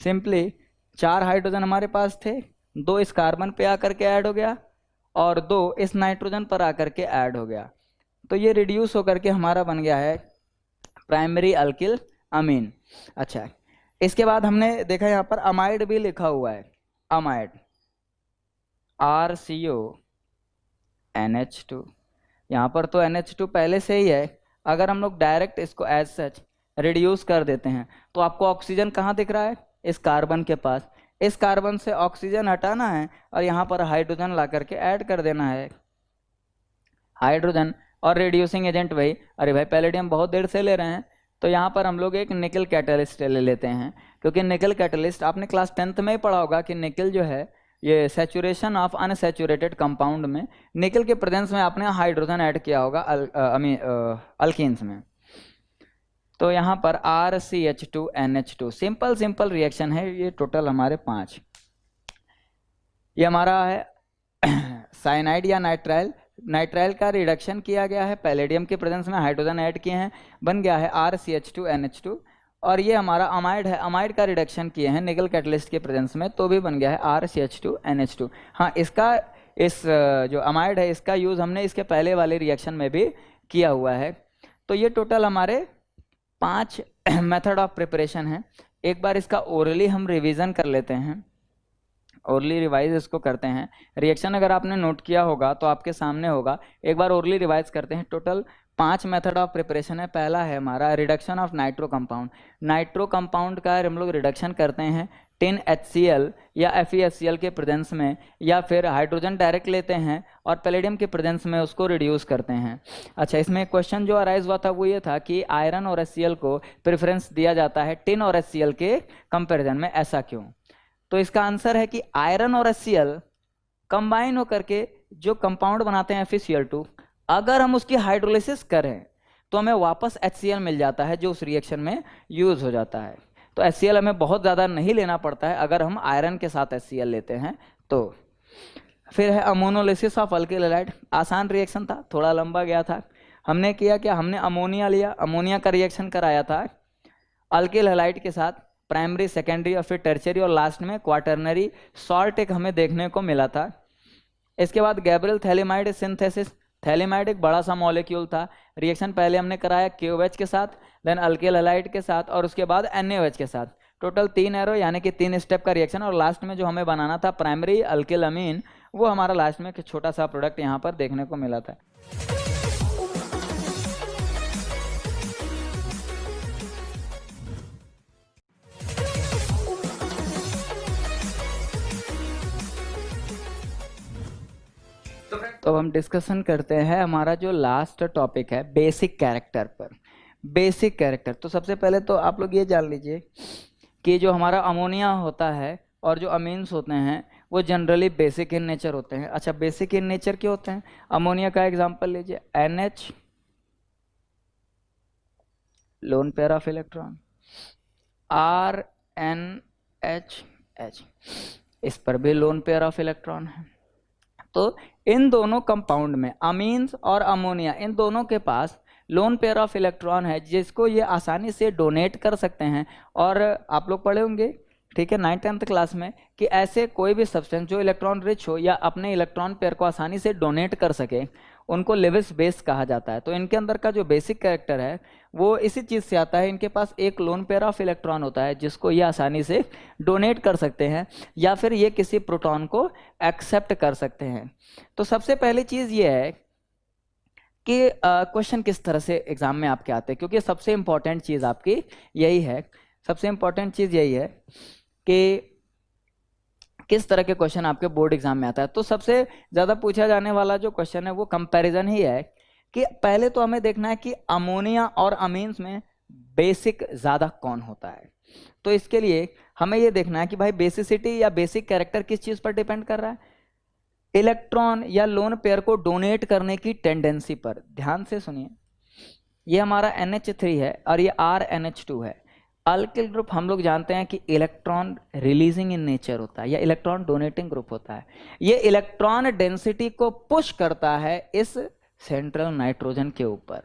सिंपली 4 हाइड्रोजन हमारे पास थे, 2 इस कार्बन पे आकर के ऐड हो गया और 2 इस नाइट्रोजन पर आकर के ऐड हो गया। तो ये रिड्यूस होकर के हमारा बन गया है प्राइमरी अल्किल अमीन। अच्छा, इसके बाद हमने देखा यहाँ पर अमाइड भी लिखा हुआ है, अमाइड RCO NH2। यहाँ पर तो NH2 पहले से ही है, अगर हम लोग डायरेक्ट इसको एज सच रिड्यूस कर देते हैं तो आपको ऑक्सीजन कहाँ दिख रहा है? इस कार्बन के पास। इस कार्बन से ऑक्सीजन हटाना है और यहाँ पर हाइड्रोजन ला करके ऐड कर देना है, हाइड्रोजन। और रिड्यूसिंग एजेंट वही, अरे भाई पैलेडियम बहुत देर से ले रहे हैं, तो यहाँ पर हम लोग एक निकल कैटलिस्ट ले लेते हैं, क्योंकि निकल कैटलिस्ट आपने क्लास 10th में ही पढ़ा होगा कि निकल जो है ये सैचुरेशन ऑफ अनसैचुरेटेड कंपाउंड में निकल के प्रेजेंस में आपने हाइड्रोजन ऐड किया होगा अल्कीन्स में। तो यहाँ पर RCH2NH2 सिंपल रिएक्शन है, ये टोटल हमारे 5। ये हमारा है साइनाइड या नाइट्राइल का रिडक्शन किया गया है, पैलेडियम के प्रेजेंस में हाइड्रोजन ऐड किए हैं, बन गया है RCH2NH2। और ये हमारा अमाइड है, अमाइड का रिडक्शन किए हैं निकल कैटलिस्ट के प्रेजेंस में, तो भी बन गया है RCH2NH2। हाँ, इसका इस जो अमाइड है इसका यूज़ हमने इसके पहले वाले रिएक्शन में भी किया हुआ है। तो ये टोटल हमारे 5 मेथड ऑफ प्रिपरेशन है। एक बार इसका ओरली हम रिवीजन कर लेते हैं, ओरली रिवाइज इसको करते हैं। रिएक्शन अगर आपने नोट किया होगा तो आपके सामने होगा, एक बार ओरली रिवाइज करते हैं। टोटल 5 मेथड ऑफ प्रिपरेशन है। पहला है हमारा reduction of nitro compound. Nitro compound का हम लोग रिडक्शन करते हैं टिन HCl या FeHCl के प्रेजेंस में, या फिर हाइड्रोजन डायरेक्ट लेते हैं और पैलेडियम के प्रेजेंस में उसको रिड्यूस करते हैं। अच्छा, इसमें क्वेश्चन जो अराइज हुआ था वो ये था कि आयरन और HCl को प्रेफरेंस दिया जाता है टिन और HCl के कंपेरिजन में, ऐसा क्यों? तो इसका आंसर है कि आयरन और HCl कंबाइन होकर के जो कंपाउंड बनाते हैं FeCl2, अगर हम उसकी हाइड्रोलिसिस करें तो हमें वापस HCl मिल जाता है जो उस रिएक्शन में यूज हो जाता है। तो HCl हमें बहुत ज़्यादा नहीं लेना पड़ता है अगर हम आयरन के साथ HCl लेते हैं तो। फिर है अमोनोलिसिस ऑफ अल्किल हैलाइड। आसान रिएक्शन था, थोड़ा लंबा गया था। हमने किया क्या, हमने अमोनिया लिया, अमोनिया का रिएक्शन कराया था अल्किल हैलाइड के साथ, प्राइमरी, सेकेंडरी और फिर टर्शियरी, और लास्ट में क्वाटरनरी सॉल्ट एक हमें देखने को मिला था। इसके बाद गैब्रियल थैलेमाइड सिंथेसिस। थैलेमाइड एक बड़ा सा मॉलिक्यूल था, रिएक्शन पहले हमने कराया KOH के साथ, देन अल्किल हैलाइड के साथ, और उसके बाद NaOH के साथ। टोटल 3 एरो यानी कि 3 स्टेप का रिएक्शन, और लास्ट में जो हमें बनाना था प्राइमरी अल्किल अमीन, वो हमारा लास्ट में एक छोटा सा प्रोडक्ट यहाँ पर देखने को मिला था। तो हम डिस्कशन करते हैं हमारा जो लास्ट टॉपिक है बेसिक कैरेक्टर पर। बेसिक कैरेक्टर, तो सबसे पहले तो आप लोग ये जान लीजिए कि जो हमारा अमोनिया होता है और जो अमीन्स होते हैं वो जनरली बेसिक इन नेचर होते हैं। अच्छा, बेसिक इन नेचर क्यों होते हैं? अमोनिया का एग्जांपल लीजिए, NH lone pair of electron, RNH, इस पर भी लोन पेयर ऑफ इलेक्ट्रॉन है। तो इन दोनों कंपाउंड में अमीन्स और अमोनिया, इन दोनों के पास लोन पेयर ऑफ इलेक्ट्रॉन है जिसको ये आसानी से डोनेट कर सकते हैं। और आप लोग पढ़े होंगे, ठीक है, 9th-10th क्लास में, कि ऐसे कोई भी सब्सटेंस जो इलेक्ट्रॉन रिच हो या अपने इलेक्ट्रॉन पेयर को आसानी से डोनेट कर सके, उनको लेविस बेस कहा जाता है। तो इनके अंदर का जो बेसिक कैरेक्टर है वो इसी चीज़ से आता है, इनके पास एक लोन पेयर ऑफ इलेक्ट्रॉन होता है जिसको ये आसानी से डोनेट कर सकते हैं या फिर ये किसी प्रोटॉन को एक्सेप्ट कर सकते हैं। तो सबसे पहली चीज़ ये है कि क्वेश्चन किस तरह से एग्जाम में आपके आते हैं, क्योंकि सबसे इंपॉर्टेंट चीज़ आपकी यही है, सबसे इंपॉर्टेंट चीज़ यही है कि किस तरह के क्वेश्चन आपके बोर्ड एग्जाम में आता है। तो सबसे ज़्यादा पूछा जाने वाला जो क्वेश्चन है वो कंपैरिजन ही है कि पहले तो हमें देखना है कि अमोनिया और अमीन्स में बेसिक ज़्यादा कौन होता है। तो इसके लिए हमें ये देखना है कि भाई बेसिसिटी या बेसिक कैरेक्टर किस चीज़ पर डिपेंड कर रहा है, इलेक्ट्रॉन या लोन पेयर को डोनेट करने की टेंडेंसी पर। ध्यान से सुनिए, ये हमारा NH3 है और ये RNH2 है। अल्किल ग्रुप हम लोग जानते हैं कि इलेक्ट्रॉन रिलीजिंग इन नेचर होता है या इलेक्ट्रॉन डोनेटिंग ग्रुप होता है। ये इलेक्ट्रॉन डेंसिटी को पुश करता है इस सेंट्रल नाइट्रोजन के ऊपर।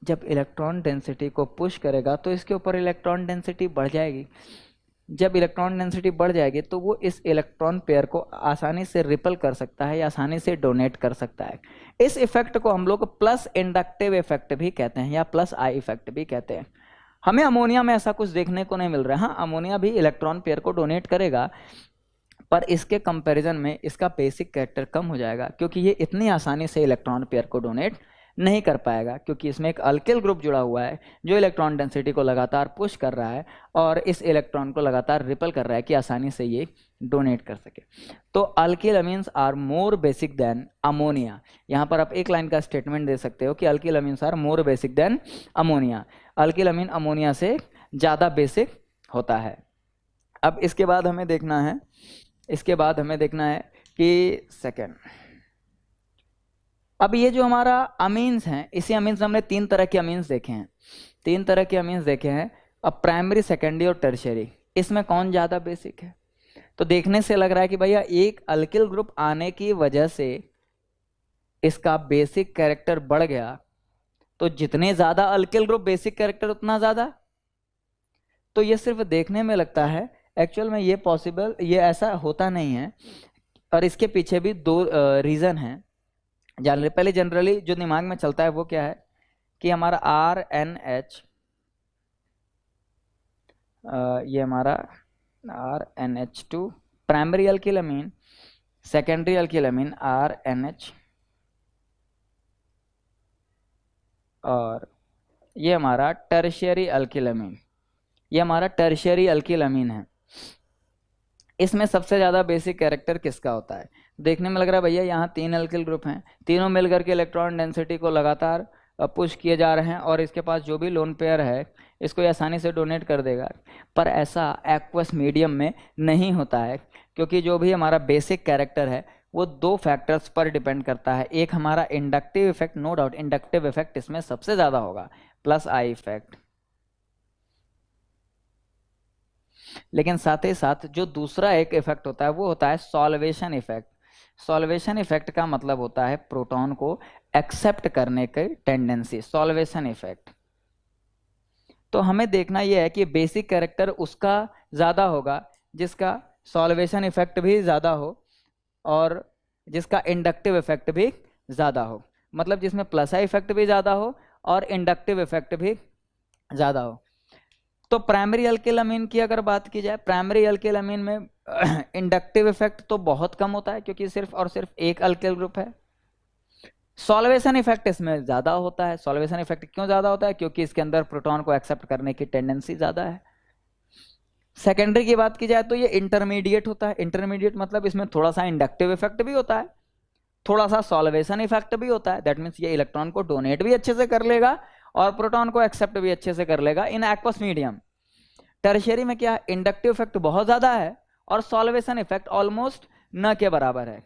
जब इलेक्ट्रॉन डेंसिटी को पुश करेगा तो इसके ऊपर इलेक्ट्रॉन डेंसिटी बढ़ जाएगी। जब इलेक्ट्रॉन डेंसिटी बढ़ जाएगी तो वो इस इलेक्ट्रॉन पेयर को आसानी से रिपल कर सकता है या आसानी से डोनेट कर सकता है। इस इफेक्ट को हम लोग प्लस इंडक्टिव इफेक्ट भी कहते हैं या प्लस आई इफेक्ट भी कहते हैं। हमें अमोनिया में ऐसा कुछ देखने को नहीं मिल रहा है। हाँ, अमोनिया भी इलेक्ट्रॉन पेयर को डोनेट करेगा, पर इसके कंपैरिजन में इसका बेसिक कैरेक्टर कम हो जाएगा, क्योंकि ये इतनी आसानी से इलेक्ट्रॉन पेयर को डोनेट नहीं कर पाएगा, क्योंकि इसमें एक अल्किल ग्रुप जुड़ा हुआ है जो इलेक्ट्रॉन डेंसिटी को लगातार पुश कर रहा है और इस इलेक्ट्रॉन को लगातार रिपल कर रहा है कि आसानी से ये डोनेट कर सके। तो alkyl amines are more basic than ammonia. यहाँ पर आप एक लाइन का स्टेटमेंट दे सकते हो कि alkyl amines are more basic than ammonia. Alkyl amine ammonia से ज़्यादा बेसिक होता है। अब इसके बाद हमें देखना है कि सेकेंड, अब ये जो हमारा अमीन्स हैं, इसी अमीन्स हमने तीन तरह के अमीन्स देखे हैं। अब प्राइमरी, सेकेंडरी और टर्शियरी, इसमें कौन ज़्यादा बेसिक है? तो देखने से लग रहा है कि भैया एक अल्किल ग्रुप आने की वजह से इसका बेसिक कैरेक्टर बढ़ गया, तो जितने ज़्यादा अल्किल ग्रुप बेसिक कैरेक्टर उतना ज़्यादा। तो ये सिर्फ देखने में लगता है, एक्चुअल में ये ऐसा होता नहीं है, और इसके पीछे भी दो रीज़न हैं। पहले जनरली जो दिमाग में चलता है वो क्या है कि हमारा RNH, ये हमारा RNH2 प्राइमरी अल्किल अमीन, सेकेंडरी अल्किल अमीन RNH, और ये हमारा टर्शियरी अल्किल अमीन, ये हमारा टर्शियरी अल्किल अमीन है। इसमें सबसे ज़्यादा बेसिक कैरेक्टर किसका होता है? देखने में लग रहा है भैया यहाँ तीन अल्किल ग्रुप हैं, तीनों मिलकर के इलेक्ट्रॉन डेंसिटी को लगातार पुश किए जा रहे हैं और इसके पास जो भी लोन पेयर है इसको ये आसानी से डोनेट कर देगा। पर ऐसा एक्वस मीडियम में नहीं होता है, क्योंकि जो भी हमारा बेसिक कैरेक्टर है वो दो फैक्टर्स पर डिपेंड करता है। एक हमारा inductive effect, no doubt inductive effect इसमें सबसे ज़्यादा होगा, प्लस आई इफेक्ट। लेकिन साथ ही साथ जो दूसरा एक इफेक्ट होता है वो होता है सॉल्वेशन इफेक्ट। सॉल्वेशन इफेक्ट का मतलब होता है प्रोटॉन को एक्सेप्ट करने की टेंडेंसी, सॉल्वेशन इफेक्ट। तो हमें देखना यह है कि बेसिक कैरेक्टर उसका ज़्यादा होगा जिसका सॉल्वेशन इफेक्ट भी ज़्यादा हो और जिसका इंडक्टिव इफेक्ट भी ज़्यादा हो, मतलब जिसमें प्लस आई इफेक्ट भी ज़्यादा हो और इंडक्टिव इफेक्ट भी ज़्यादा हो। तो प्राइमरी अल्किल अमीन की अगर बात की जाए, प्राइमरी अल्किल अमीन में इंडक्टिव इफेक्ट तो बहुत कम होता है क्योंकि सिर्फ और सिर्फ एक अल्किल ग्रुप है। सॉल्वेशन इफेक्ट इसमें ज़्यादा होता है। सॉल्वेशन इफेक्ट क्यों ज़्यादा होता है? क्योंकि इसके अंदर प्रोटॉन को एक्सेप्ट करने की टेंडेंसी ज़्यादा है। सेकेंडरी की बात की जाए तो ये इंटरमीडिएट होता है। इंटरमीडिएट मतलब इसमें थोड़ा सा इंडक्टिव इफेक्ट भी होता है, थोड़ा सा सॉल्वेशन इफेक्ट भी होता है। दैट मीन्स ये इलेक्ट्रॉन को डोनेट भी अच्छे से कर लेगा और प्रोटॉन को एक्सेप्ट भी अच्छे से कर लेगा इन एक्वस मीडियम। टर्शियरी में क्या, इंडक्टिव इफेक्ट बहुत ज्यादा है और सॉल्वेशन इफेक्ट ऑलमोस्ट न के बराबर है।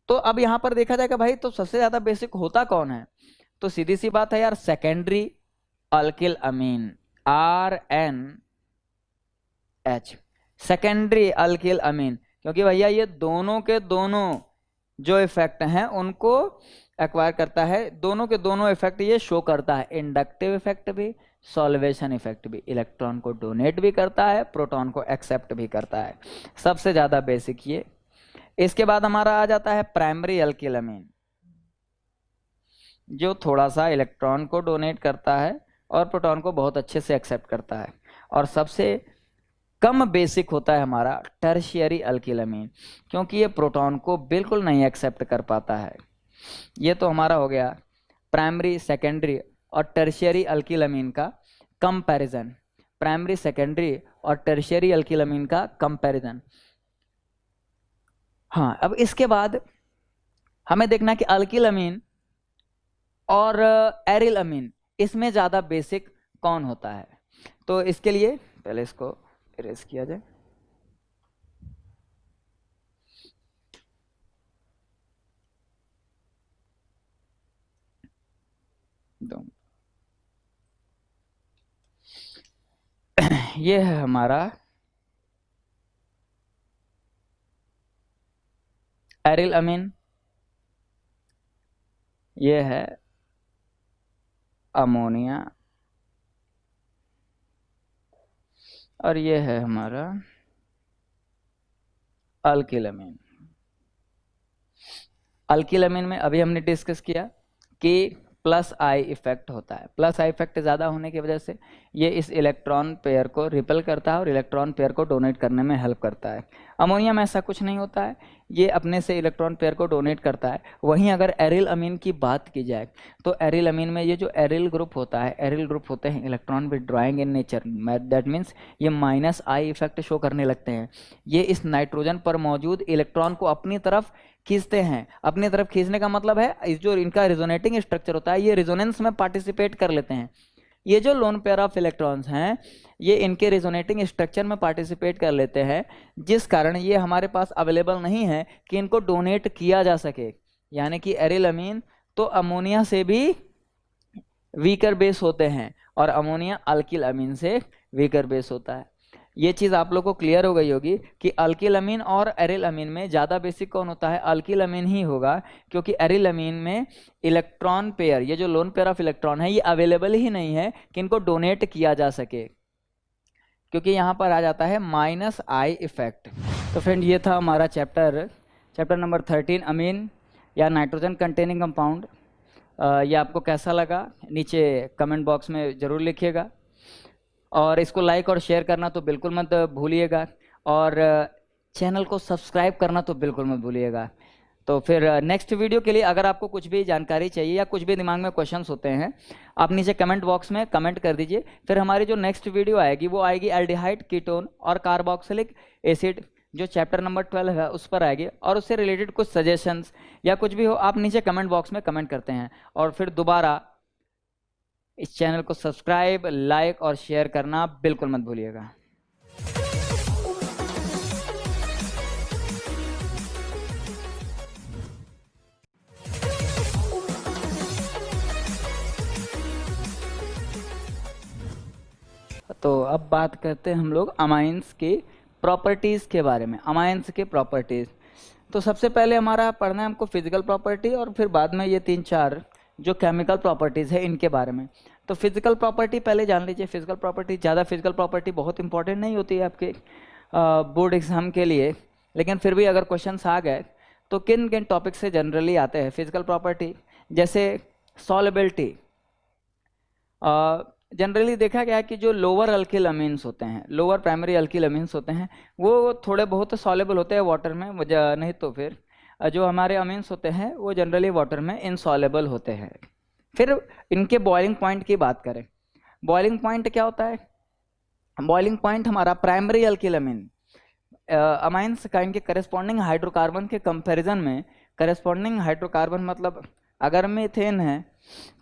तो अब यहां पर देखा जाएगा भाई तो सबसे ज्यादा बेसिक होता कौन है? तो सीधी सी बात है यार, सेकेंडरी अल्किल अमीन RNH, सेकेंडरी अल्किल अमीन, क्योंकि भैया ये दोनों के दोनों जो इफेक्ट हैं उनको एक्वायर करता है। दोनों के दोनों इफेक्ट ये शो करता है, इंडक्टिव इफेक्ट भी, सॉल्वेशन इफेक्ट भी। इलेक्ट्रॉन को डोनेट भी करता है, प्रोटॉन को एक्सेप्ट भी करता है। सबसे ज्यादा बेसिक ये। इसके बाद हमारा आ जाता है प्राइमरी अल्किल अमीन, जो थोड़ा सा इलेक्ट्रॉन को डोनेट करता है और प्रोटॉन को बहुत अच्छे से एक्सेप्ट करता है। और सबसे कम बेसिक होता है हमारा टर्शियरी अल्किल अमीन, क्योंकि ये प्रोटॉन को बिल्कुल नहीं एक्सेप्ट कर पाता है। ये तो हमारा हो गया प्राइमरी, सेकेंडरी और टर्शियरी अल्किल अमीन का कंपैरिजन। प्राइमरी, सेकेंडरी और टर्शियरी अल्किल अमीन का कंपैरिजन। हाँ, अब इसके बाद हमें देखना है कि अल्किल अमीन और एरिल अमीन, इसमें ज़्यादा बेसिक कौन होता है। तो इसके लिए पहले इसको इरेज किया जाए। ये है हमारा एरिल अमीन, ये है अमोनिया, और ये है हमारा अल्किल-अमीन। अल्किल-अमीन में अभी हमने डिस्कस किया कि प्लस आई इफेक्ट होता है। प्लस आई इफेक्ट ज़्यादा होने की वजह से ये इस इलेक्ट्रॉन पेयर को रिपेल करता है और इलेक्ट्रॉन पेयर को डोनेट करने में हेल्प करता है। अमोनिया में ऐसा कुछ नहीं होता है, ये अपने से इलेक्ट्रॉन पेयर को डोनेट करता है। वहीं अगर एरिल अमीन की बात की जाए तो एरिल अमीन में ये जो एरिल ग्रुप होता है, एरिल ग्रुप होते हैं electron withdrawing in nature, that means ये माइनस आई इफेक्ट शो करने लगते हैं। ये इस नाइट्रोजन पर मौजूद इलेक्ट्रॉन को अपनी तरफ खींचते हैं। अपनी तरफ खींचने का मतलब है इस जो इनका रिजोनेटिंग स्ट्रक्चर होता है, ये रिजोनेंस में पार्टिसिपेट कर लेते हैं। ये जो लोन पेयर ऑफ इलेक्ट्रॉन्स हैं ये इनके रिजोनेटिंग स्ट्रक्चर में पार्टिसिपेट कर लेते हैं, जिस कारण ये हमारे पास अवेलेबल नहीं है कि इनको डोनेट किया जा सके। यानी कि एरिल अमीन तो अमोनिया से भी वीकर बेस होते हैं और अमोनिया अल्किल अमीन से वीकर बेस होता है। ये चीज़ आप लोग को क्लियर हो गई होगी कि अल्किल अमीन और एरिल अमीन में ज़्यादा बेसिक कौन होता है, अल्किल अमीन ही होगा, क्योंकि एरिल अमीन में इलेक्ट्रॉन पेयर, ये जो लोन पेयर ऑफ इलेक्ट्रॉन है, ये अवेलेबल ही नहीं है कि इनको डोनेट किया जा सके, क्योंकि यहाँ पर आ जाता है माइनस आई इफेक्ट। तो फ्रेंड ये था हमारा चैप्टर नंबर 13 अमीन या नाइट्रोजन कंटेनिंग कंपाउंड। ये आपको कैसा लगा नीचे कमेंट बॉक्स में ज़रूर लिखिएगा, और इसको लाइक और शेयर करना तो बिल्कुल मत भूलिएगा, और चैनल को सब्सक्राइब करना तो बिल्कुल मत भूलिएगा। तो फिर नेक्स्ट वीडियो के लिए अगर आपको कुछ भी जानकारी चाहिए या कुछ भी दिमाग में क्वेश्चंस होते हैं, आप नीचे कमेंट बॉक्स में कमेंट कर दीजिए। फिर हमारी जो नेक्स्ट वीडियो आएगी वो आएगी एल्डिहाइड, कीटोन और कार्बोक्सिलिक एसिड, जो चैप्टर नंबर 12 है उस पर आएगी, और उससे रिलेटेड कुछ सजेशंस या कुछ भी हो आप नीचे कमेंट बॉक्स में कमेंट करते हैं। और फिर दोबारा इस चैनल को सब्सक्राइब, लाइक और शेयर करना बिल्कुल मत भूलिएगा। तो अब बात करते हैं हम लोग अमाइंस की प्रॉपर्टीज़ के बारे में। अमाइंस के प्रॉपर्टीज़, तो सबसे पहले हमारा पढ़ना है हमको फिजिकल प्रॉपर्टी, और फिर बाद में ये 3-4 जो केमिकल प्रॉपर्टीज़ है इनके बारे में। तो फिजिकल प्रॉपर्टी पहले जान लीजिए। फिजिकल प्रॉपर्टी, ज़्यादा फिजिकल प्रॉपर्टी बहुत इंपॉर्टेंट नहीं होती है आपके बोर्ड एग्जाम के लिए, लेकिन फिर भी अगर क्वेश्चंस आ गए तो किन किन टॉपिक से जनरली आते हैं फिजिकल प्रॉपर्टी। जैसे सॉल्युबिलिटी, जनरली देखा गया है कि जो लोअर अल्किल अमीन्स होते हैं, लोअर प्राइमरी अल्किल अमीन्स होते हैं, वो थोड़े बहुत सॉल्युबल होते हैं वाटर में, नहीं तो फिर जो हमारे अमीन्स होते हैं वो जनरली वाटर में इनसॉल्युबल होते हैं। फिर इनके बॉइलिंग पॉइंट की बात करें, बॉइलिंग पॉइंट क्या होता है? बॉइलिंग पॉइंट हमारा प्राइमरी अल्किल अमीन अमाइंस का इनके करेस्पॉन्डिंग हाइड्रोकार्बन के कंपैरिजन में, करेस्पॉन्डिंग हाइड्रोकार्बन मतलब अगर मीथेन है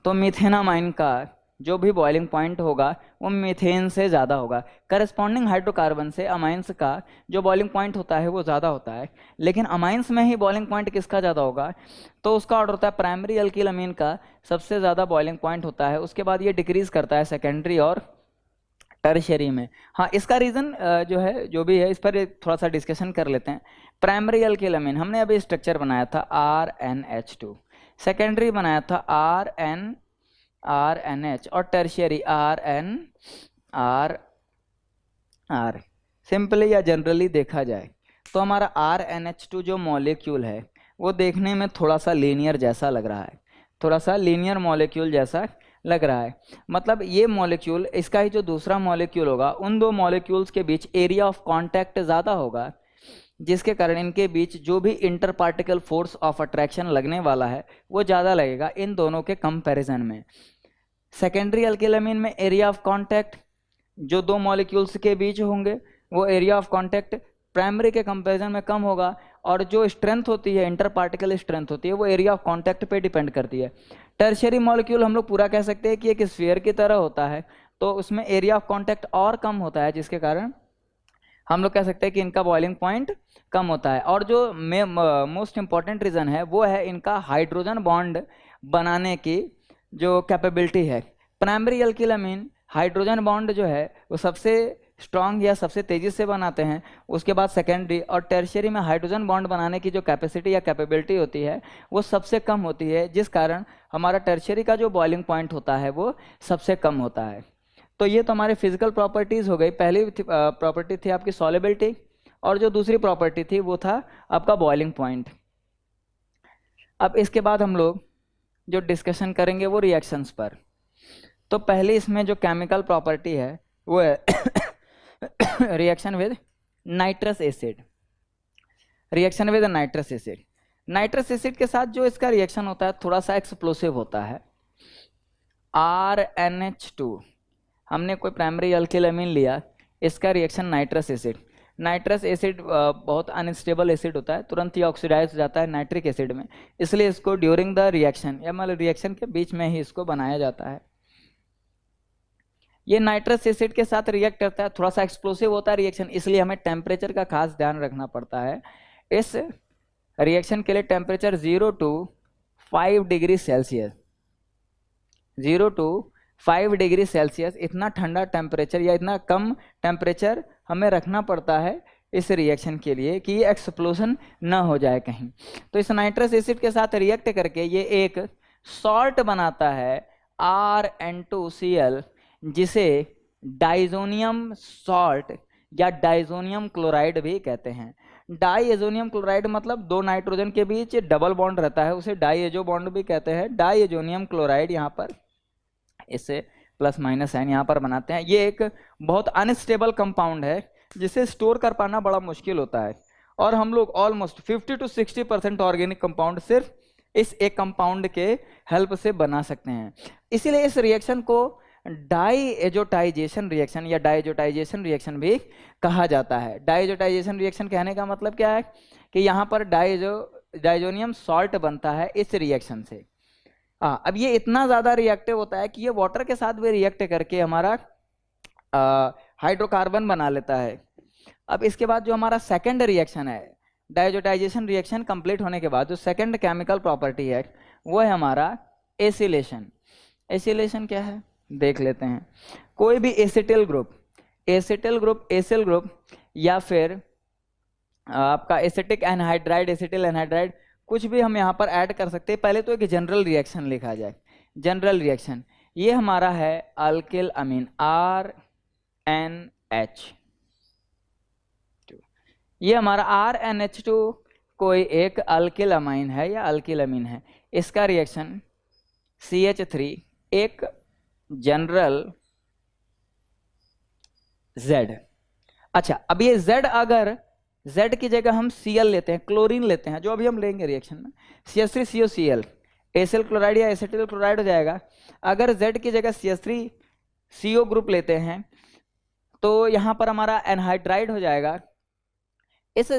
तो मीथेन अमाइन का जो भी बॉइलिंग पॉइंट होगा वो मीथेन से ज़्यादा होगा। करस्पॉन्डिंग हाइड्रोकार्बन से अमाइंस का जो बॉइलिंग पॉइंट होता है वो ज़्यादा होता है, लेकिन अमाइंस में ही बॉइलिंग पॉइंट किसका ज़्यादा होगा? तो उसका ऑर्डर होता है प्राइमरी अल्किल अमीन का सबसे ज़्यादा बॉइलिंग पॉइंट होता है, उसके बाद ये डिक्रीज़ करता है सेकेंडरी और टर्शियरी में। हाँ, इसका रीज़न जो है जो भी है इस पर थोड़ा सा डिस्कशन कर लेते हैं। प्राइमरी अल्किल अमीन हमने अभी स्ट्रक्चर बनाया था RNH2, सेकेंडरी बनाया था RNH और टर्शियरी RNR। सिंपली या जनरली देखा जाए तो हमारा RNH2 जो मॉलिक्यूल है वो देखने में थोड़ा सा लीनियर जैसा लग रहा है, थोड़ा सा लीनियर मॉलिक्यूल जैसा लग रहा है। मतलब ये मॉलिक्यूल, इसका ही जो दूसरा मॉलिक्यूल होगा, उन दो मॉलिक्यूल्स के बीच एरिया ऑफ कांटेक्ट ज़्यादा होगा, जिसके कारण इनके बीच जो भी inter particle force of attraction लगने वाला है वो ज़्यादा लगेगा इन दोनों के कंपैरिजन में। सेकेंडरी अल्किल अमीन में एरिया ऑफ कांटेक्ट जो दो मॉलिक्यूल्स के बीच होंगे वो एरिया ऑफ कांटेक्ट प्राइमरी के कंपैरिजन में कम होगा, और जो स्ट्रेंथ होती है, इंटर पार्टिकल स्ट्रेंथ होती है, वो एरिया ऑफ कांटेक्ट पे डिपेंड करती है। टर्शियरी मॉलिक्यूल हम लोग पूरा कह सकते हैं कि एक स्फीयर की तरह होता है, तो उसमें एरिया ऑफ कांटेक्ट और कम होता है, जिसके कारण हम लोग कह सकते हैं कि इनका बॉइलिंग पॉइंट कम होता है। और जो मोस्ट इंपॉर्टेंट रीज़न है वो है इनका हाइड्रोजन बॉन्ड बनाने की जो कैपेबिलिटी है। प्राइमरी अल्किल अमीन हाइड्रोजन बॉन्ड जो है वो सबसे स्ट्रॉन्ग या सबसे तेजी से बनाते हैं, उसके बाद सेकेंडरी और टर्शियरी में हाइड्रोजन बॉन्ड बनाने की जो कैपेसिटी या कैपेबिलिटी होती है वो सबसे कम होती है, जिस कारण हमारा टर्शियरी का जो बॉइलिंग पॉइंट होता है वो सबसे कम होता है। तो ये तो हमारे फिजिकल प्रॉपर्टीज हो गई। पहली प्रॉपर्टी थी आपकी सॉल्युबिलिटी, और जो दूसरी प्रॉपर्टी थी वो था आपका बॉइलिंग पॉइंट। अब इसके बाद हम लोग जो डिस्कशन करेंगे वो रिएक्शंस पर। तो पहले इसमें जो केमिकल प्रॉपर्टी है वो है reaction with nitrous acid. Reaction with nitrous acid, nitrous acid के साथ जो इसका रिएक्शन होता है थोड़ा सा एक्सप्लोसिव होता है। RNH2, हमने कोई प्राइमरी अल्किल अमीन लिया, इसका reaction nitrous acid. Nitrous acid बहुत अनस्टेबल एसिड होता है, तुरंत ही ऑक्सीडाइज हो जाता है नाइट्रिक एसिड में, इसलिए इसको ड्यूरिंग द रिएक्शन या मतलब रिएक्शन के बीच में ही इसको बनाया जाता है। ये नाइट्रस एसिड के साथ रिएक्ट करता है, थोड़ा सा एक्सप्लोसिव होता है रिएक्शन, इसलिए हमें टेम्परेचर का खास ध्यान रखना पड़ता है। इस रिएक्शन के लिए temperature 0 to 5 degree Celsius, 0 to 5 degree Celsius इतना ठंडा टेम्परेचर या इतना कम टेम्परेचर हमें रखना पड़ता है इस रिएक्शन के लिए कि ये एक्सप्लोजन ना हो जाए कहीं। तो इस नाइट्रस एसिड के साथ रिएक्ट करके ये एक सॉल्ट बनाता है RN2Cl, जिसे डाइजोनियम सॉल्ट या डाइजोनियम क्लोराइड भी कहते हैं। डाइएजोनियम क्लोराइड मतलब दो नाइट्रोजन के बीच डबल बॉन्ड रहता है, उसे डाइएजो बॉन्ड भी कहते हैं। डाइएजोनियम क्लोराइड यहाँ पर इसे प्लस माइनस साइन यहाँ पर बनाते हैं। ये एक बहुत अनस्टेबल कंपाउंड है जिसे स्टोर कर पाना बड़ा मुश्किल होता है, और हम लोग ऑलमोस्ट 50 to 60% ऑर्गेनिक कंपाउंड सिर्फ इस एक कंपाउंड के हेल्प से बना सकते हैं। इसीलिए इस रिएक्शन को डाइएजोटाइजेशन रिएक्शन या डाइएजोटाइजेशन रिएक्शन भी कहा जाता है। डाइएजोटाइजेशन रिएक्शन कहने का मतलब क्या है कि यहाँ पर डाइजोनियम सॉल्ट बनता है इस रिएक्शन से। अब ये इतना ज़्यादा रिएक्टिव होता है कि ये वाटर के साथ भी रिएक्ट करके हमारा हाइड्रोकार्बन बना लेता है। अब इसके बाद जो हमारा सेकंड रिएक्शन है, डाइजोटाइजेशन रिएक्शन कंप्लीट होने के बाद जो सेकंड केमिकल प्रॉपर्टी है वो है हमारा एसिलेशन। एसिलेशन क्या है देख लेते हैं। कोई भी एसिटिल ग्रुप, एसिल ग्रुप या फिर आपका एसिटिक एनहाइड्राइड, एसिटिल एनहाइड्राइड, कुछ भी हम यहाँ पर ऐड कर सकते हैं। पहले तो एक जनरल रिएक्शन लिखा जाए। जनरल रिएक्शन ये हमारा है अल्किल अमीन RNH2। ये हमारा RNH2 कोई एक अल्किल अमीन है या अल्किल अमीन है। इसका रिएक्शन CH3 एक जनरल Z। अच्छा, अब ये Z अगर Z की जगह हम Cl लेते हैं, क्लोरीन लेते हैं, जो अभी हम लेंगे रिएक्शन में, CH3COCl एसिल क्लोराइड या एसिटिल क्लोराइड हो जाएगा। अगर Z की जगह CH3CO ग्रुप लेते हैं तो यहाँ पर हमारा एनहाइड्राइड हो जाएगा। इस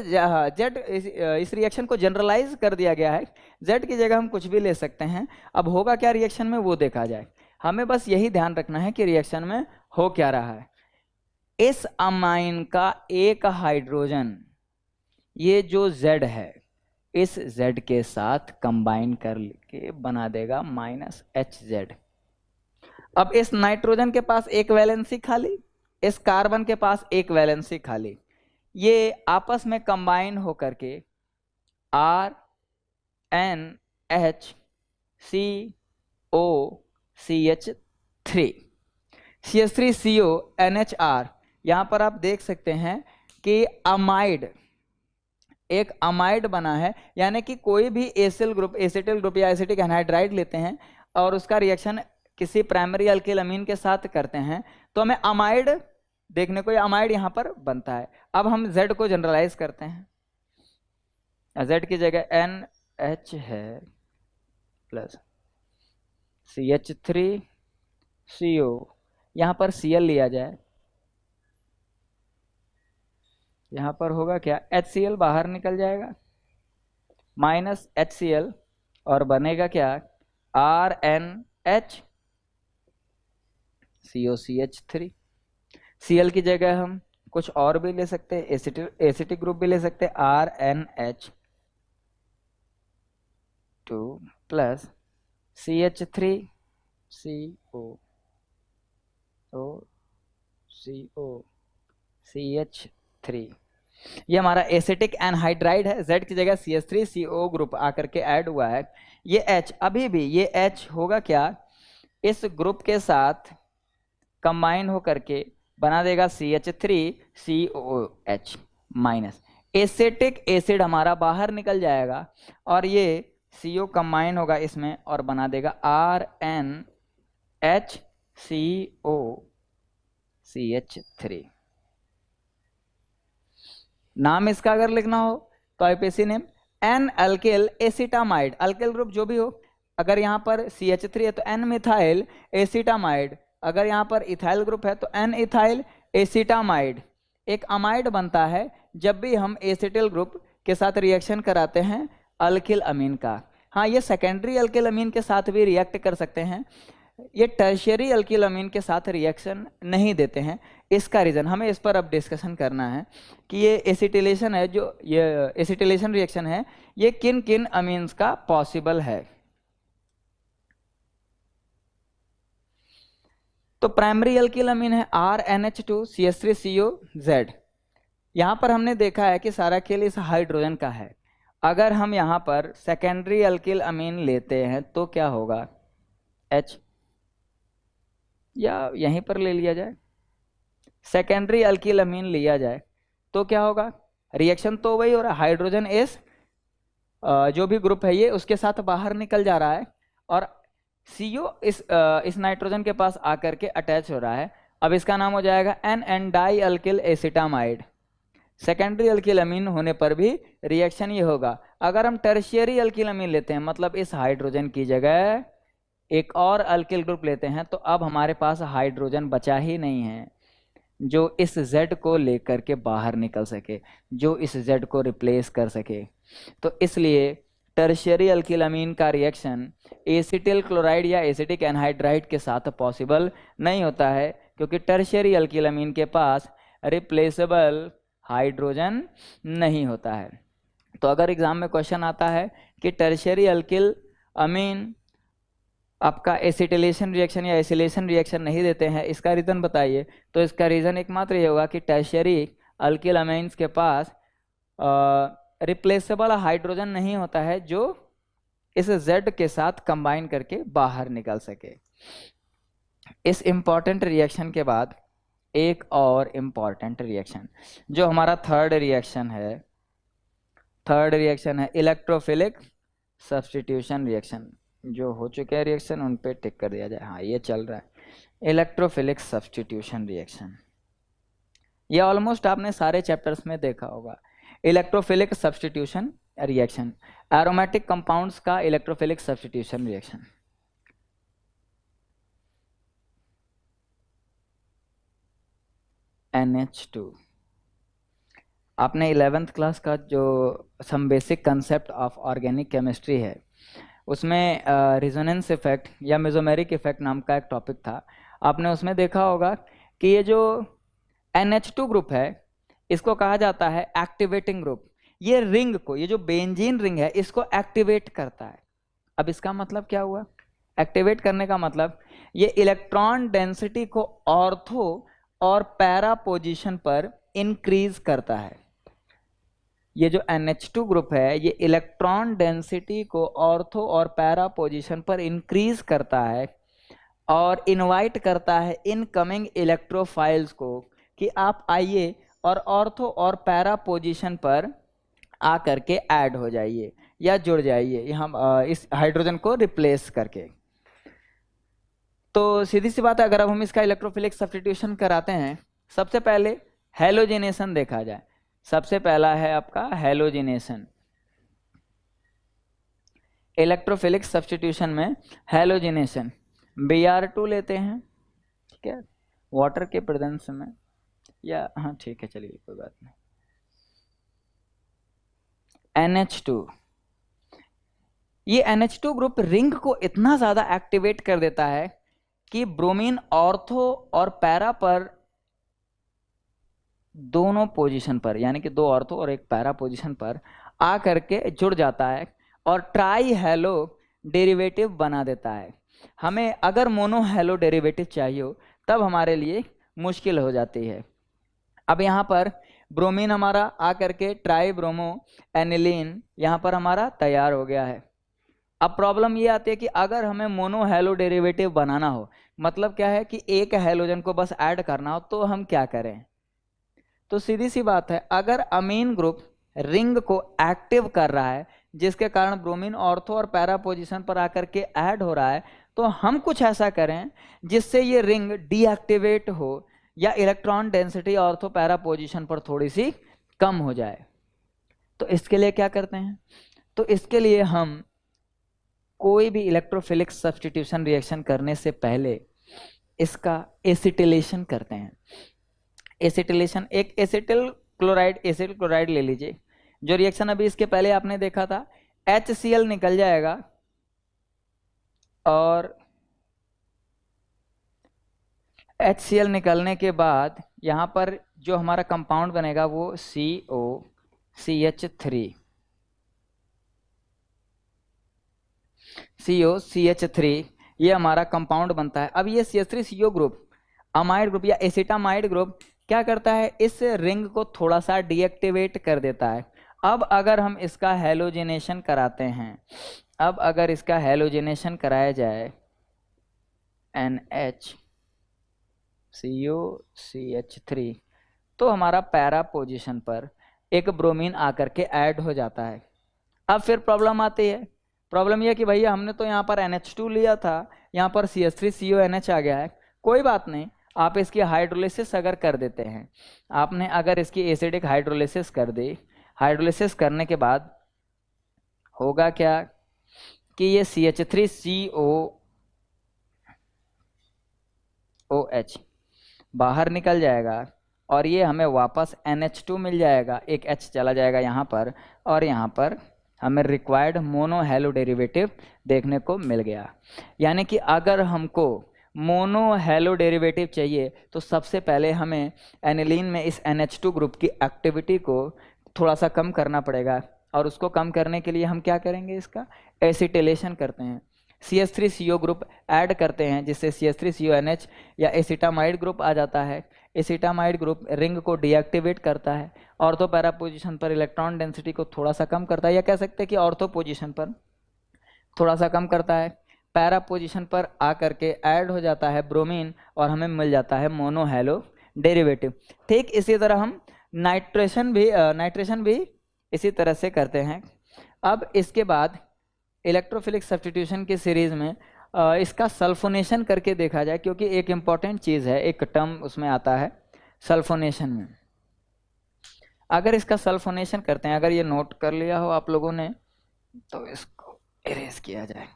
रिएक्शन को जनरलाइज कर दिया गया है, Z की जगह हम कुछ भी ले सकते हैं। अब होगा क्या रिएक्शन में वो देखा जाए, हमें बस यही ध्यान रखना है कि रिएक्शन में हो क्या रहा है। इस अमाइन का एक हाइड्रोजन, ये जो Z है, इस Z के साथ कंबाइन करके बना देगा -HZ। अब इस नाइट्रोजन के पास एक वैलेंसी खाली, इस कार्बन के पास एक वैलेंसी खाली, ये आपस में कंबाइन होकर के RNHCOCH3 CH3CONHR। यहाँ पर आप देख सकते हैं कि अमाइड, एक अमाइड बना है, यानी कि कोई भी एसिल ग्रुप, एसिटिल ग्रुप या एसिटिक एनहाइड्राइड लेते हैं और उसका रिएक्शन किसी प्राइमरी अल्किल अमीन के साथ करते हैं तो हमें अमाइड देखने को, ये अमाइड यहाँ पर बनता है। अब हम Z को जनरलाइज करते हैं, Z की जगह NH है प्लस CH3CO, यहाँ पर Cl लिया जाए, यहाँ पर होगा क्या, HCl बाहर निकल जाएगा -HCl और बनेगा क्या RNH COCH3। Cl की जगह हम कुछ और भी ले सकते हैं, एसिटिक ग्रुप भी ले सकते हैं RNH2 प्लस CH3CO CH3, ये हमारा एसिटिक एनहाइड्राइड है, Z की जगह CH3CO ग्रुप आकर के ऐड हुआ है। ये H अभी भी ये H होगा क्या, इस ग्रुप के साथ कंबाइन होकर के बना देगा CH3COH माइनस, एसिटिक एसिड हमारा बाहर निकल जाएगा और ये CO कंबाइन होगा इसमें और बना देगा RNHCOCH3। नाम इसका अगर लिखना हो तो IUPAC name N alkyl acetamide, alkyl group जो भी हो, अगर यहाँ पर CH3 है तो एन मिथाइल एसिटामाइड, अगर यहाँ पर इथाइल ग्रुप है तो एन इथाइल एसिटामाइड। एक अमाइड बनता है जब भी हम एसिटिल ग्रुप के साथ रिएक्शन कराते हैं अल्किल अमीन का। हाँ, ये सेकेंडरी अल्किल अमीन के साथ भी रिएक्ट कर सकते हैं, ये टर्शियरी अल्किल अमीन के साथ रिएक्शन नहीं देते हैं। इसका रीज़न हमें इस पर अब डिस्कशन करना है कि ये एसिटिलेशन है, जो ये एसिटिलेशन रिएक्शन है, ये किन किन अमीन्स का पॉसिबल है। तो प्राइमरी अल्किल अमीन है RNH2CH3COZ। यहाँ पर हमने देखा है कि सारा खेल इस हाइड्रोजन का है। अगर हम यहाँ पर सेकेंडरी अल्किल अमीन लेते हैं तो क्या होगा, H, या यहीं पर ले लिया जाए, सेकेंडरी अल्किल अमीन लिया जाए तो क्या होगा, रिएक्शन तो वही हो रहा है, हाइड्रोजन एस जो भी ग्रुप है ये उसके साथ बाहर निकल जा रहा है और CO इस नाइट्रोजन के पास आकर के अटैच हो रहा है। अब इसका नाम हो जाएगा N di alkyl acetamide. Secondary alkyl amine होने पर भी रिएक्शन ये होगा। अगर हम टर्शियरी अल्किल अमीन लेते हैं, मतलब इस हाइड्रोजन की जगह एक और अल्किल ग्रुप लेते हैं, तो अब हमारे पास हाइड्रोजन बचा ही नहीं है जो इस Z को लेकर के बाहर निकल सके, जो इस Z को रिप्लेस कर सके। तो इसलिए टर्शियरी अल्किल अमीन का रिएक्शन एसिटिल क्लोराइड या एसिटिक एनहाइड्राइड के साथ पॉसिबल नहीं होता है, क्योंकि टर्शियरी अल्किल अमीन के पास रिप्लेसेबल हाइड्रोजन नहीं होता है। तो अगर एग्जाम में क्वेश्चन आता है कि टर्शियरी अल्किल अमीन आपका एसिटिलेशन रिएक्शन या एसिलेशन रिएक्शन नहीं देते हैं, इसका रीज़न बताइए, तो इसका रीज़न एकमात्र ये होगा कि टर्शियरी अल्किल अमीन्स के पास रिप्लेसेबल हाइड्रोजन नहीं होता है जो इस Z के साथ कंबाइन करके बाहर निकल सके। इस इम्पॉर्टेंट रिएक्शन के बाद एक और इम्पॉर्टेंट रिएक्शन जो हमारा थर्ड रिएक्शन है इलेक्ट्रोफिलिक सब्स्टिट्यूशन रिएक्शन। जो हो चुके हैं रिएक्शन उन पे टिक कर दिया जाए, हाँ ये चल रहा है इलेक्ट्रोफिलिक सब्स्टिट्यूशन रिएक्शन। ये ऑलमोस्ट आपने सारे चैप्टर्स में देखा होगा। Electrophilic substitution reaction, aromatic compounds का इलेक्ट्रोफिलिक सब्स्टिट्यूशन रिएक्शन। NH2, आपने 11th क्लास का जो some basic concept of organic chemistry है उसमें रिजोनेंस इफेक्ट या मेसोमेरिक इफेक्ट नाम का एक टॉपिक था। आपने उसमें देखा होगा कि ये जो NH2 ग्रुप है इसको कहा जाता है एक्टिवेटिंग ग्रुप। ये रिंग को, ये जो बेंजीन रिंग है इसको एक्टिवेट करता है। अब इसका मतलब क्या हुआ, एक्टिवेट करने का मतलब ये इलेक्ट्रॉन डेंसिटी को ऑर्थो और पैरा पोजीशन पर इंक्रीज करता है। ये जो NH2 ग्रुप है ये इलेक्ट्रॉन डेंसिटी को ऑर्थो और पैरा पोजीशन पर इंक्रीज करता है और इनवाइट करता है इनकमिंग इलेक्ट्रोफाइल्स को कि आप आइए और ऑर्थो और पैरा पोजीशन पर आकर के ऐड हो जाइए या जुड़ जाइए हम इस हाइड्रोजन को रिप्लेस करके। तो सीधी सी बात है, अगर अब हम इसका इलेक्ट्रोफिलिक सब्स्टिट्यूशन कराते हैं, सबसे पहले हेलोजिनेशन देखा जाए। सबसे पहला है आपका हेलोजिनेशन। इलेक्ट्रोफिलिक सब्स्टिट्यूशन में हेलोजिनेशन Br2 लेते हैं, ठीक है, वाटर के प्रेजेंस में, या हाँ ठीक है चलिए कोई बात नहीं। NH2, ये NH2 ग्रुप रिंग को इतना ज्यादा एक्टिवेट कर देता है कि ब्रोमीन ऑर्थो और पैरा पर दोनों पोजीशन पर, यानी कि दो ऑर्थो और एक पैरा पोजीशन पर आ करके जुड़ जाता है और ट्राई हेलो डेरिवेटिव बना देता है। हमें अगर मोनो हेलो डेरिवेटिव चाहिए हो तब हमारे लिए मुश्किल हो जाती है। अब यहाँ पर ब्रोमीन हमारा आकर के ट्राई ब्रोमो एनिलीन यहाँ पर हमारा तैयार हो गया है। अब प्रॉब्लम ये आती है कि अगर हमें मोनो हेलो डेरिवेटिव बनाना हो, मतलब क्या है कि एक हेलोजन को बस ऐड करना हो, तो हम क्या करें? तो सीधी सी बात है, अगर अमीन ग्रुप रिंग को एक्टिव कर रहा है जिसके कारण ब्रोमीन ऑर्थो और पैरा पोजीशन पर आकर के ऐड हो रहा है, तो हम कुछ ऐसा करें जिससे ये रिंग डीएक्टिवेट हो या electron density ortho para position पर थोड़ी सी कम हो जाए। तो इसके लिए क्या करते हैं? तो इसके लिए हम कोई भी इलेक्ट्रोफिलिक सब्स्टिट्यूशन रिएक्शन करने से पहले इसका एसिटिलेशन करते हैं। एसिटिलेशन, एक एसिटिल क्लोराइड ले लीजिए। जो रिएक्शन अभी इसके पहले आपने देखा था, HCl निकल जाएगा और HCl निकलने के बाद यहां पर जो हमारा कंपाउंड बनेगा वो COCH3 ये हमारा कंपाउंड बनता है। अब ये CH3CO ग्रुप, अमाइड ग्रुप या एसिटामाइड ग्रुप क्या करता है? इस रिंग को थोड़ा सा डीएक्टिवेट कर देता है। अब अगर हम इसका हैलोजिनेशन कराते हैं, अब अगर इसका हैलोजिनेशन कराया जाए NHCOCH3, तो हमारा पैरा पोजीशन पर एक ब्रोमीन आकर के ऐड हो जाता है। अब फिर प्रॉब्लम आती है। प्रॉब्लम यह कि भैया हमने तो यहाँ पर NH2 लिया था, यहाँ पर CH3CONH आ गया है। कोई बात नहीं, आप इसकी हाइड्रोलिसिस अगर कर देते हैं, आपने अगर इसकी एसिडिक हाइड्रोलिसिस कर दी, हाइड्रोलिसिस करने के बाद होगा क्या कि ये CH3COOH बाहर निकल जाएगा और ये हमें वापस NH2 मिल जाएगा, एक H चला जाएगा यहाँ पर, और यहाँ पर हमें रिक्वायर्ड मोनो हेलो डेरिवेटिव देखने को मिल गया। यानी कि अगर हमको मोनो हेलो डेरिवेटिव चाहिए तो सबसे पहले हमें एनिलीन में इस NH2 ग्रुप की एक्टिविटी को थोड़ा सा कम करना पड़ेगा, और उसको कम करने के लिए हम क्या करेंगे? इसका एसिटिलेशन करते हैं, CH3CO ग्रुप ऐड करते हैं, जिससे CH3CONH या एसिटामाइड ग्रुप आ जाता है। एसिटामाइड ग्रुप रिंग को डीएक्टिवेट करता है, ऑर्थो पैरा पोजीशन पर इलेक्ट्रॉन डेंसिटी को थोड़ा सा कम करता है, या कह सकते हैं कि ऑर्थो पोजीशन पर थोड़ा सा कम करता है, पैरा पोजीशन पर आकर के ऐड हो जाता है ब्रोमीन और हमें मिल जाता है मोनो हेलो डेरिवेटिव। ठीक इसी तरह हम नाइट्रेशन भी इसी तरह से करते हैं। अब इसके बाद इलेक्ट्रोफिलिक सब्स्टिट्यूशन की सीरीज में इसका सल्फोनेशन करके देखा जाए, क्योंकि एक इम्पॉर्टेंट चीज़ है, एक टर्म उसमें आता है सल्फोनेशन में। अगर इसका सल्फोनेशन करते हैं, अगर ये नोट कर लिया हो आप लोगों ने तो इसको इरेज किया जाए।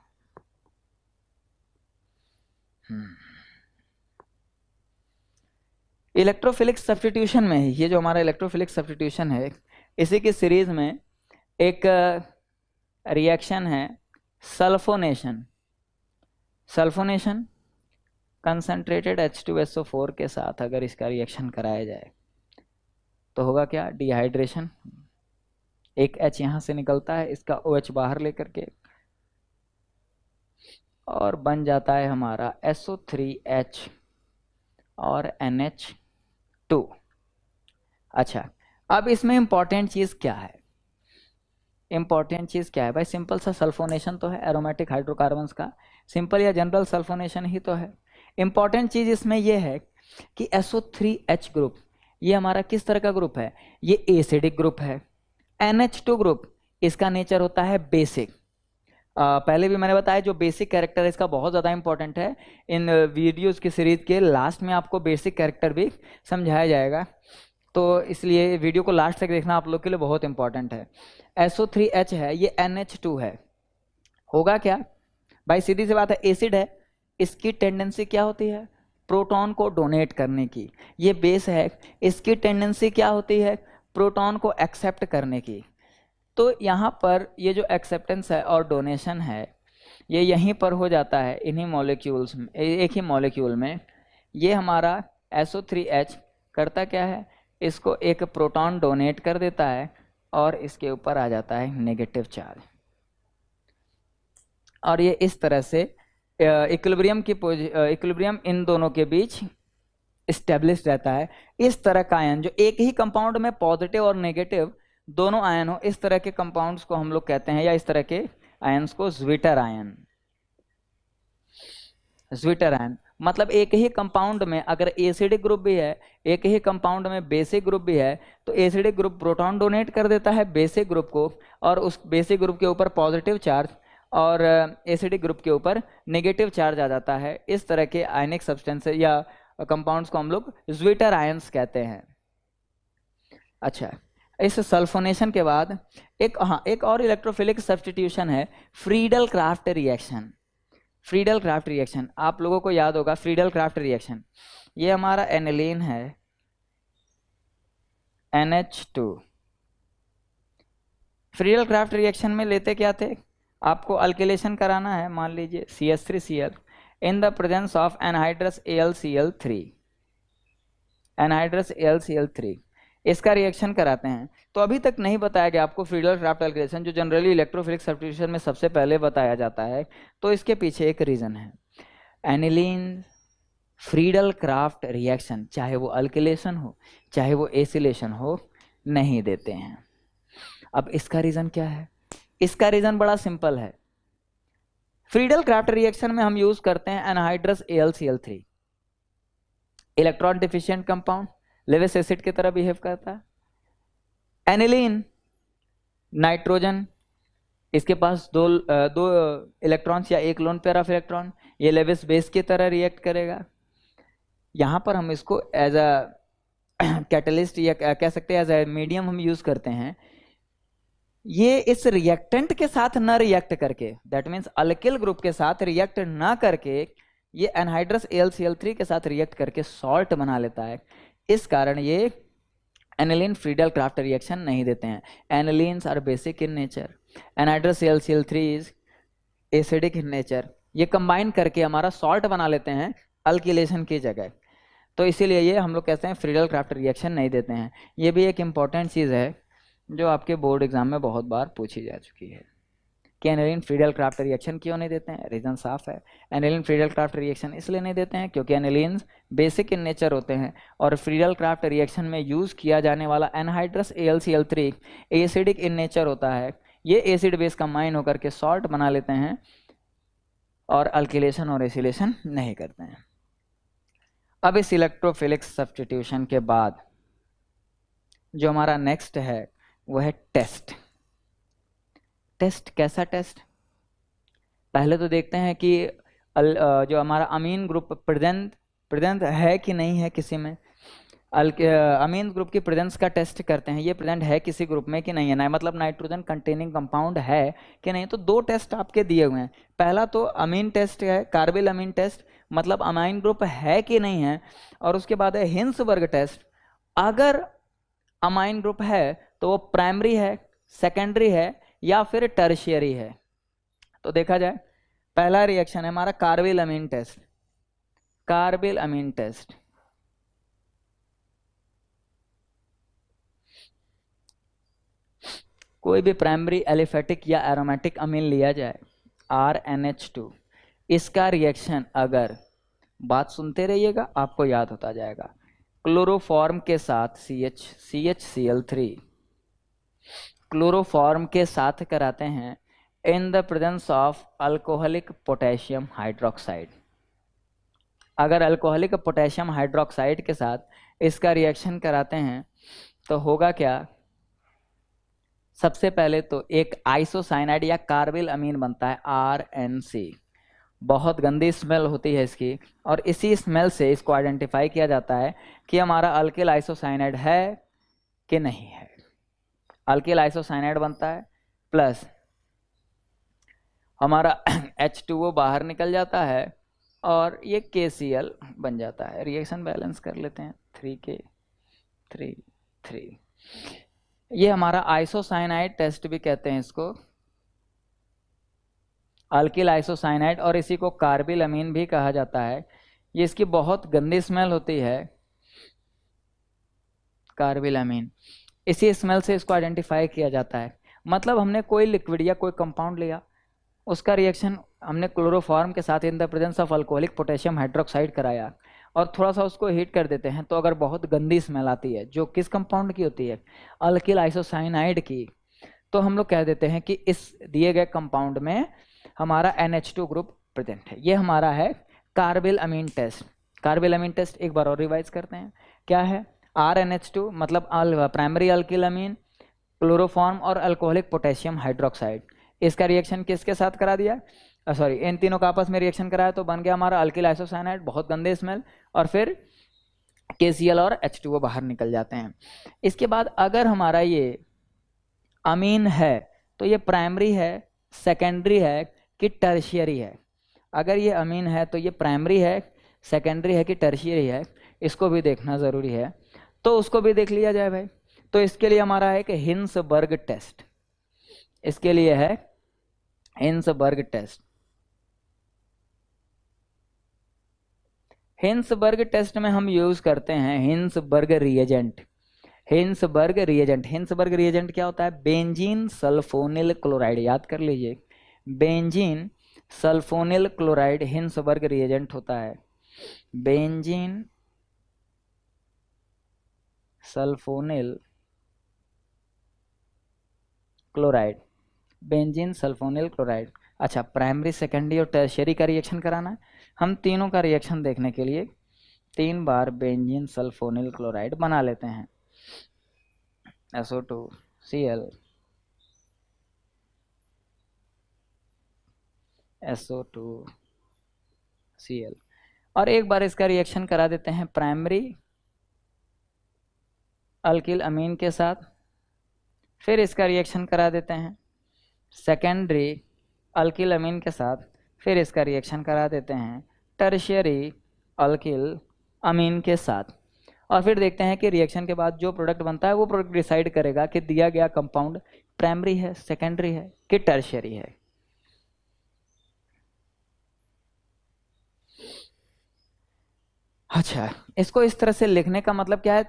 इलेक्ट्रोफिलिक सब्स्टिट्यूशन में ही, ये जो हमारा इलेक्ट्रोफिलिक सब्स्टिट्यूशन है, इसी की सीरीज में एक रिएक्शन है सल्फोनेशन। सल्फोनेशन कंसंट्रेटेड H2SO4 के साथ अगर इसका रिएक्शन कराया जाए तो होगा क्या? डिहाइड्रेशन। एक H यहाँ से निकलता है, इसका OH बाहर लेकर के, और बन जाता है हमारा SO3H और NH2। अच्छा, अब इसमें इंपॉर्टेंट चीज़ क्या है? इंपॉर्टेंट चीज़ क्या है भाई? सिंपल सा सल्फोनेशन तो है एरोमेटिक हाइड्रोकार्बन्स का, सिंपल या जनरल सल्फोनेशन ही तो है। इंपॉर्टेंट चीज़ इसमें यह है कि SO3H ग्रुप ये हमारा किस तरह का ग्रुप है? ये एसिडिक ग्रुप है। NH2 ग्रुप इसका नेचर होता है बेसिक। पहले भी मैंने बताया जो बेसिक कैरेक्टर इसका बहुत ज़्यादा इंपॉर्टेंट है। इन वीडियोज़ की सीरीज के लास्ट में आपको बेसिक कैरेक्टर भी समझाया जाएगा, तो इसलिए वीडियो को लास्ट तक देखना आप लोग के लिए बहुत इंपॉर्टेंट है। SO3H है, ये NH2 है। होगा क्या भाई? सीधी सी बात है, एसिड है, इसकी टेंडेंसी क्या होती है? प्रोटॉन को डोनेट करने की। ये बेस है, इसकी टेंडेंसी क्या होती है? प्रोटॉन को एक्सेप्ट करने की। तो यहाँ पर ये जो एक्सेप्टेंस है और डोनेशन है, ये यहीं पर हो जाता है, इन्हीं मॉलिक्यूल्स में, एक ही मॉलिक्यूल में। ये हमारा SO3H करता क्या है? इसको एक प्रोटॉन डोनेट कर देता है और इसके ऊपर आ जाता है नेगेटिव चार्ज, और ये इस तरह से इक्विलिब्रियम इन दोनों के बीच स्टेब्लिश रहता है। इस तरह का आयन जो एक ही कंपाउंड में पॉजिटिव और नेगेटिव दोनों आयन हो, इस तरह के कंपाउंड्स को हम लोग कहते हैं, या इस तरह के आयन्स को ज्विटर आयन। ज्विटर आयन मतलब एक ही कंपाउंड में अगर एसिडिक ग्रुप भी है, एक ही कंपाउंड में बेसिक ग्रुप भी है, तो एसिडिक ग्रुप प्रोटॉन डोनेट कर देता है बेसिक ग्रुप को, और उस बेसिक ग्रुप के ऊपर पॉजिटिव चार्ज और एसिडिक ग्रुप के ऊपर नेगेटिव चार्ज आ जाता है। इस तरह के आयनिक सब्सटेंस या कंपाउंड्स को हम लोग ज्विटर आयंस कहते हैं। अच्छा, इस सल्फोनेशन के बाद एक और इलेक्ट्रोफिलिक सब्स्टिट्यूशन है, Friedel craft reaction. Friedel craft reaction आप लोगों को याद होगा। फ्रीडल क्राफ्ट रिएक्शन, ये हमारा एनिलीन है NH2। फ्रीडल क्राफ्ट रिएक्शन में लेते क्या थे, आपको अल्किलेशन कराना है, मान लीजिए CH3Cl in the presence of anhydrous AlCl3, anhydrous AlCl3, इसका रिएक्शन कराते हैं। तो अभी तक नहीं बताया गया आपको फ्रीडल क्राफ्ट अल्किलेशन, जो जनरली इलेक्ट्रोफिलिक सब्स्टिट्यूशन में सबसे पहले बताया जाता है। तो इसके पीछे एक रीजन है, एनिलीन फ्रीडल क्राफ्ट रिएक्शन चाहे वो अल्किलेशन हो चाहे वो एसिलेशन हो नहीं देते हैं। अब इसका रीजन क्या है? इसका रीजन बड़ा सिंपल है। फ्रीडल क्राफ्ट रिएक्शन में हम यूज करते हैं anhydrous AlCl3, electron deficient compound, Lewis acid की तरह बिहेव करता है। एनिलीन नाइट्रोजन, इसके पास दो इलेक्ट्रॉन्स या एक लोन पेयर ऑफ इलेक्ट्रॉन, ये लेविस बेस की तरह रिएक्ट करेगा। यहां पर हम इसको एज अ कैटलिस्ट या कह सकते हैं एज ए मीडियम हम यूज करते हैं। ये इस रिएक्टेंट के साथ न रिएक्ट करके, दैट मीन्स अल्किल ग्रुप के साथ रिएक्ट ना करके, ये एनहाइड्रस AlCl3 के साथ रिएक्ट करके सॉल्ट बना लेता है। इस कारण ये एनिलीन फ्रीडल क्राफ्ट रिएक्शन नहीं देते हैं। Anilines are basic in nature, anhydrous AlCl3 is acidic in nature. ये कंबाइन करके हमारा सॉल्ट बना लेते हैं अल्किलेशन की जगह। तो इसीलिए ये हम लोग कहते हैं फ्रीडल क्राफ्ट रिएक्शन नहीं देते हैं। ये भी एक इंपॉर्टेंट चीज़ है जो आपके बोर्ड एग्जाम में बहुत बार पूछी जा चुकी है कि एनिलीन फ्रीडल क्राफ्ट रिएक्शन क्यों नहीं देते हैं। रीज़न साफ है, एनिलीन फ्रीडल क्राफ्ट रिएक्शन इसलिए नहीं देते हैं क्योंकि एनिलीन्स बेसिक इन नेचर होते हैं, और फ्रीडल क्राफ्ट रिएक्शन में यूज़ किया जाने वाला anhydrous AlCl3 acidic in nature होता है। ये एसिड बेस कंबाइन होकर के सॉल्ट बना लेते हैं और अल्किलेशन और एसिलेशन नहीं करते हैं। अब इस इलेक्ट्रोफिलिक सब्स्टिट्यूशन के बाद जो हमारा नेक्स्ट है वो है टेस्ट। टेस्ट कैसा टेस्ट? पहले तो देखते हैं कि जो हमारा अमीन ग्रुप प्रेजेंट है कि नहीं है किसी में। अमीन ग्रुप की प्रेजेंस का टेस्ट करते हैं, ये प्रेजेंट है किसी ग्रुप में कि नहीं है, मतलब नाइट्रोजन कंटेनिंग कंपाउंड है कि नहीं। तो दो टेस्ट आपके दिए हुए हैं। पहला तो अमीन टेस्ट है, कार्बिल अमीन टेस्ट, मतलब अमाइन ग्रुप है कि नहीं है, और उसके बाद है हिंसबर्ग टेस्ट। अगर अमाइन ग्रुप है तो वो प्राइमरी है, सेकेंडरी है या फिर टर्शियरी है। तो देखा जाए, पहला रिएक्शन है हमारा कार्बिल अमीन टेस्ट। कार्बिल अमीन टेस्ट कोई भी प्राइमरी एलिफेटिक या एरोमेटिक अमीन लिया जाए, RNH2, इसका रिएक्शन अगर, बात सुनते रहिएगा आपको याद होता जाएगा, क्लोरोफॉर्म के साथ CHCl3 क्लोरोफॉर्म के साथ कराते हैं in the presence of alcoholic potassium hydroxide. अगर अल्कोहलिक पोटेशियम हाइड्रोक्साइड के साथ इसका रिएक्शन कराते हैं तो होगा क्या? सबसे पहले तो एक आइसोसाइनाइड या कार्बिल अमीन बनता है RNC। बहुत गंदी स्मेल होती है इसकी, और इसी स्मेल से इसको आइडेंटिफाई किया जाता है कि हमारा अल्किल आइसोसाइनाइड है कि नहीं है। अल्किल आइसोसाइनाइड बनता है, प्लस हमारा H2O बाहर निकल जाता है और ये KCl बन जाता है। रिएक्शन बैलेंस कर लेते हैं, 3K 3 ये हमारा आइसोसाइनाइड टेस्ट भी कहते हैं इसको, अल्किल आइसोसाइनाइड, और इसी को कार्बिल अमीन भी कहा जाता है। ये इसकी बहुत गंदी स्मेल होती है, कार्बिल अमीन। इसी स्मेल से इसको आइडेंटिफाई किया जाता है। मतलब हमने कोई लिक्विड या कोई कंपाउंड लिया, उसका रिएक्शन हमने क्लोरोफॉर्म के साथ in the presence of alcoholic potassium hydroxide कराया, और थोड़ा सा उसको हीट कर देते हैं, तो अगर बहुत गंदी स्मेल आती है जो किस कंपाउंड की होती है, अल्किल आइसोसाइनाइड की, तो हम लोग कह देते हैं कि इस दिए गए कंपाउंड में हमारा NH2 ग्रुप प्रेजेंट है। ये हमारा है कार्बिल अमीन टेस्ट। कार्बिल अमीन टेस्ट एक बार और रिवाइज करते हैं, क्या है? RNH2 मतलब प्राइमरी अल्किल अमीन, क्लोरोफॉर्म और अल्कोहलिक पोटेशियम हाइड्रोक्साइड। इसका रिएक्शन किसके साथ करा दिया, सॉरी इन तीनों का आपस में रिएक्शन कराया, तो बन गया हमारा अल्किल आइसोसाइनाइड, बहुत गंदे स्मेल, और फिर KCl और H2O बाहर निकल जाते हैं। इसके बाद अगर हमारा ये अमीन है तो ये प्राइमरी है, सेकेंडरी है कि टर्शियरी है? अगर ये अमीन है तो ये प्राइमरी है, सेकेंडरी है कि टर्शियरी है, इसको भी देखना ज़रूरी है, तो उसको भी देख लिया जाए भाई। तो इसके लिए हमारा है कि हिंसबर्ग टेस्ट, इसके लिए है हिंसबर्ग टेस्ट। हिंसबर्ग टेस्ट में हम यूज करते हैं Hinsberg reagent. Hinsberg reagent, Hinsberg reagent क्या होता है? बेंजीन सल्फोनिल क्लोराइड, याद कर लीजिए, benzene sulphonyl chloride Hinsberg reagent होता है। Benzene sulphonyl chloride, benzene sulphonyl chloride. अच्छा, प्राइमरी, सेकेंडरी और टर्शियरी का रिएक्शन कराना है। हम तीनों का रिएक्शन देखने के लिए 3 बार बेंजीन सल्फोनिल क्लोराइड बना लेते हैं। SO2Cl, SO2Cl, और एक बार इसका रिएक्शन करा देते हैं प्राइमरी अल्किल अमीन के साथ, फिर इसका रिएक्शन करा देते हैं सेकेंडरी अल्किल अमीन के साथ, फिर इसका रिएक्शन करा देते हैं टर्शियरी अल्किल अमीन के साथ, और फिर देखते हैं कि रिएक्शन के बाद जो प्रोडक्ट बनता है वो प्रोडक्ट डिसाइड करेगा कि दिया गया कंपाउंड प्राइमरी है, सेकेंडरी है कि टर्शियरी है। अच्छा, इसको इस तरह से लिखने का मतलब क्या है?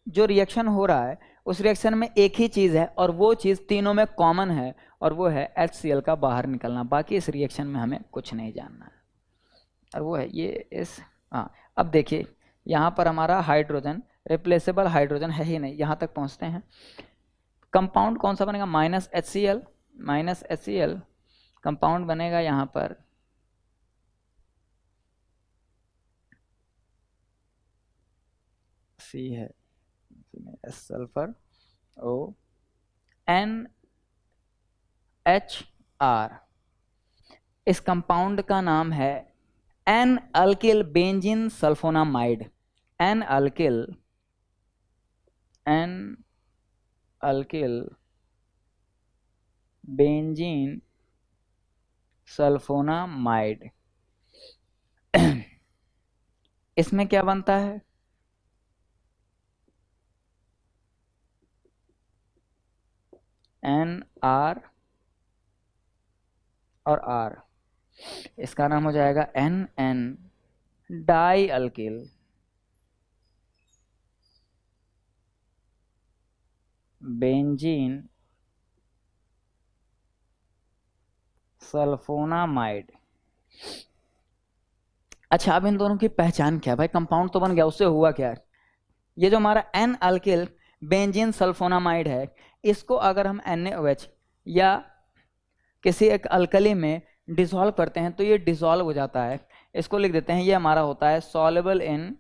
जो रिएक्शन हो रहा है उस रिएक्शन में एक ही चीज़ है और वो चीज़ तीनों में कॉमन है, और वो है HCl का बाहर निकलना। बाकी इस रिएक्शन में हमें कुछ नहीं जानना है, और वो है ये इस अब देखिए यहाँ पर हमारा हाइड्रोजन, रिप्लेसेबल हाइड्रोजन है ही नहीं, यहाँ तक पहुँचते हैं। कंपाउंड कौन सा बनेगा? -HCl, -HCl कंपाउंड बनेगा यहाँ पर C है, सल्फर ONHR। इस कंपाउंड का नाम है N alkyl benzene sulphonamide. N alkyl benzene sulphonamide. इसमें क्या बनता है? NR और R, इसका नाम हो जाएगा NN di alkyl benzene sulphonamide. अच्छा, अब इन दोनों की पहचान क्या है भाई? कंपाउंड तो बन गया, उससे हुआ क्या है? ये जो हमारा N अल्किल बेंजीन सल्फोनामाइड है, इसको अगर हम NaOH या किसी एक अल्कली में डिसॉल्व करते हैं तो ये डिसॉल्व हो जाता है। इसको लिख देते हैं, ये हमारा होता है सॉल्युबल इन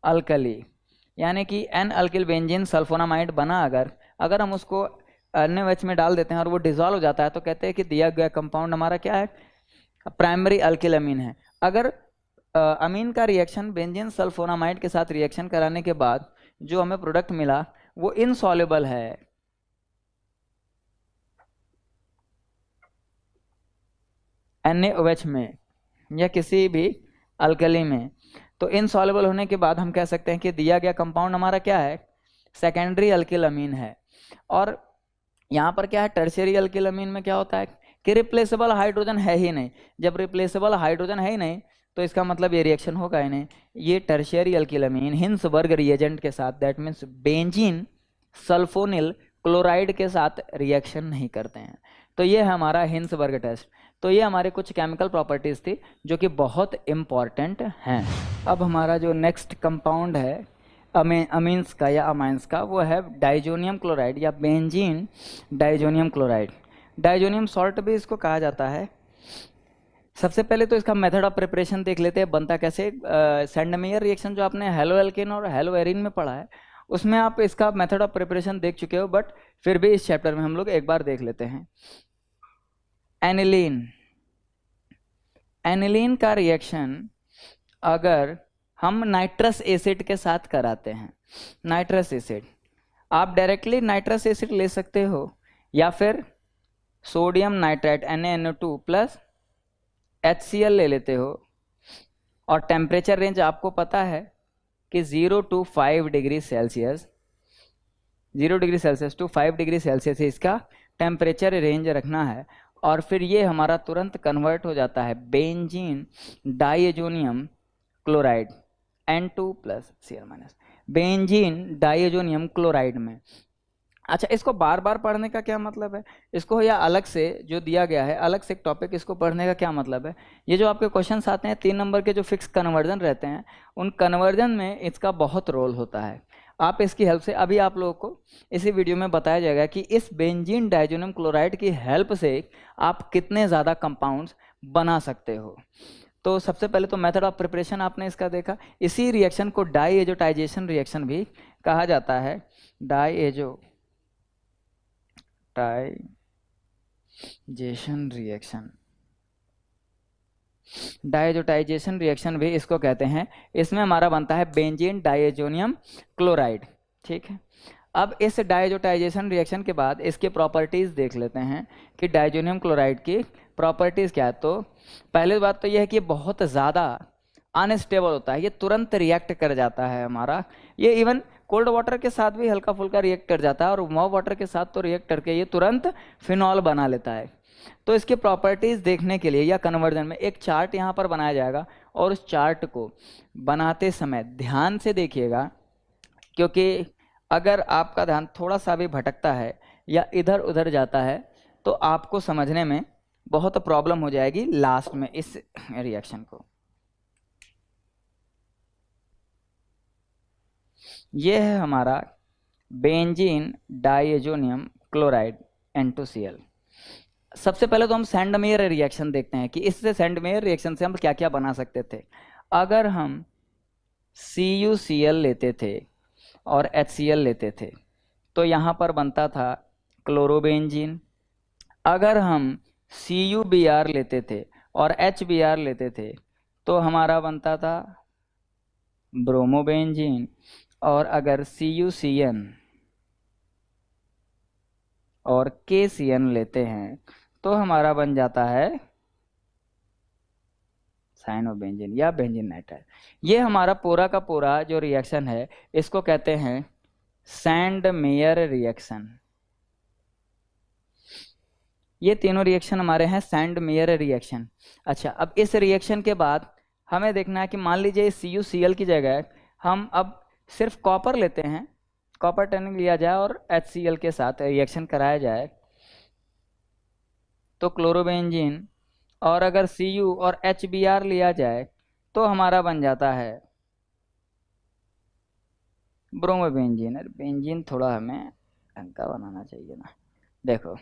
अल्कली, यानी कि N अल्किल बेंजीन सल्फोनामाइड बना, अगर हम उसको NaOH में डाल देते हैं और वो डिसॉल्व हो जाता है, तो कहते हैं कि दिया गया कंपाउंड हमारा क्या है? प्राइमरी अल्किल अमीन है। अगर अमीन का रिएक्शन बेंजीन सल्फोनामाइड के साथ रिएक्शन कराने के बाद जो हमें प्रोडक्ट मिला वो इनसॉल्युबल है, NaOH में या किसी भी अल्कली में, तो इनसॉल्युबल होने के बाद हम कह सकते हैं कि दिया गया कंपाउंड हमारा क्या है? सेकेंडरी अल्किल अमीन है। और यहाँ पर क्या है? टर्शियरी अल्किल अमीन में क्या होता है कि रिप्लेसेबल हाइड्रोजन है ही नहीं। जब रिप्लेसेबल हाइड्रोजन है ही नहीं तो इसका मतलब ये रिएक्शन होगा ही नहीं। ये टर्शियरी अल्किल अमीन हिंसबर्ग रिएजेंट के साथ, that means benzene sulphonyl chloride के साथ रिएक्शन नहीं करते हैं। तो ये है हमारा हिंसबर्ग टेस्ट। तो ये हमारे कुछ केमिकल प्रॉपर्टीज़ थी जो कि बहुत इम्पॉर्टेंट हैं। अब हमारा जो नेक्स्ट कंपाउंड है अमीन्स का या अमाइंस का, वो है डाइजोनियम क्लोराइड या benzene diazonium chloride. Diazonium salt भी इसको कहा जाता है। सबसे पहले तो इसका मेथड ऑफ प्रिपरेशन देख लेते हैं, बनता कैसे। सैंडमेयर रिएक्शन जो आपने हेलो एल्केन और हेलो एरिन में पढ़ा है, उसमें आप इसका मेथड ऑफ प्रिपरेशन देख चुके हो, बट फिर भी इस चैप्टर में हम लोग एक बार देख लेते हैं। एनिलीन, एनिलीन का रिएक्शन अगर हम नाइट्रस एसिड के साथ कराते हैं, नाइट्रस एसिड, आप डायरेक्टली नाइट्रस एसिड ले सकते हो या फिर sodium nitrite NaNO2 plus HCl ले लेते हो, और टेम्परेचर रेंज आपको पता है कि 0 to 5 degree Celsius, 0 degree Celsius to 5 degree Celsius इसका टेम्परेचर रेंज रखना है। और फिर ये हमारा तुरंत कन्वर्ट हो जाता है benzene diazonium chloride N2 plus Cl-, benzene diazonium chloride में। अच्छा, इसको बार बार पढ़ने का क्या मतलब है, इसको या अलग से जो दिया गया है अलग से एक टॉपिक, इसको पढ़ने का क्या मतलब है। ये जो आपके क्वेश्चंस आते हैं 3 नंबर के जो फिक्स कन्वर्जन रहते हैं, उन कन्वर्जन में इसका बहुत रोल होता है। आप इसकी हेल्प से, अभी आप लोगों को इसी वीडियो में बताया जाएगा कि इस बेंजीन डाइजोनियम क्लोराइड की हेल्प से आप कितने ज़्यादा कंपाउंड्स बना सकते हो। तो सबसे पहले तो मेथड ऑफ प्रिपरेशन आपने इसका देखा। इसी रिएक्शन को डाइएजोटाइजेशन रिएक्शन भी कहा जाता है। डाइएजोटाइजेशन रिएक्शन, डाइएजोटाइजेशन रिएक्शन भी इसको कहते हैं। इसमें हमारा बनता है बेंजीन डाइएजोनियम क्लोराइड। ठीक है, अब इस डाइएजोटाइजेशन रिएक्शन के बाद इसके प्रॉपर्टीज़ देख लेते हैं कि डाइजोनियम क्लोराइड की प्रॉपर्टीज़ क्या है। तो पहली बात तो यह है कि बहुत ज़्यादा अनस्टेबल होता है, ये तुरंत रिएक्ट कर जाता है हमारा। ये इवन कोल्ड वाटर के साथ भी हल्का फुल्का रिएक्ट कर जाता है, और वार्म वाटर के साथ तो रिएक्ट करके ये तुरंत फिनॉल बना लेता है। तो इसके प्रॉपर्टीज़ देखने के लिए या कन्वर्जन में एक चार्ट यहाँ पर बनाया जाएगा, और उस चार्ट को बनाते समय ध्यान से देखिएगा, क्योंकि अगर आपका ध्यान थोड़ा सा भी भटकता है या इधर उधर जाता है तो आपको समझने में बहुत प्रॉब्लम हो जाएगी लास्ट में इस रिएक्शन को। ये है हमारा बेंजीन डाइएजोनियम क्लोराइड N2Cl। सबसे पहले तो हम सैंडमेयर रिएक्शन देखते हैं कि इससे सैंडमेयर रिएक्शन से हम क्या क्या बना सकते थे। अगर हम CuCl लेते थे और HCl लेते थे तो यहाँ पर बनता था क्लोरोबेंजीन। अगर हम CuBr लेते थे और HBr लेते थे तो हमारा बनता था ब्रोमोबेंजीन। और अगर CuCN और KCN लेते हैं तो हमारा बन जाता है साइनोबेंजीन या बेंजीन नाइट्राइड। ये हमारा पूरा का पूरा जो रिएक्शन है इसको कहते हैं सैंडमेयर रिएक्शन। ये तीनों रिएक्शन हमारे हैं सैंडमेयर रिएक्शन। अच्छा, अब इस रिएक्शन के बाद हमें देखना है कि मान लीजिए CuCl की जगह हम अब सिर्फ कॉपर लेते हैं, कॉपर टर्निंग लिया जाए और HCl के साथ रिएक्शन कराया जाए तो क्लोरोबेंजीन, और अगर Cu और HBr लिया जाए तो हमारा बन जाता है ब्रोमोबेंजीन। बेंजीन थोड़ा हमें ढंग का बनाना चाहिए ना। देखो,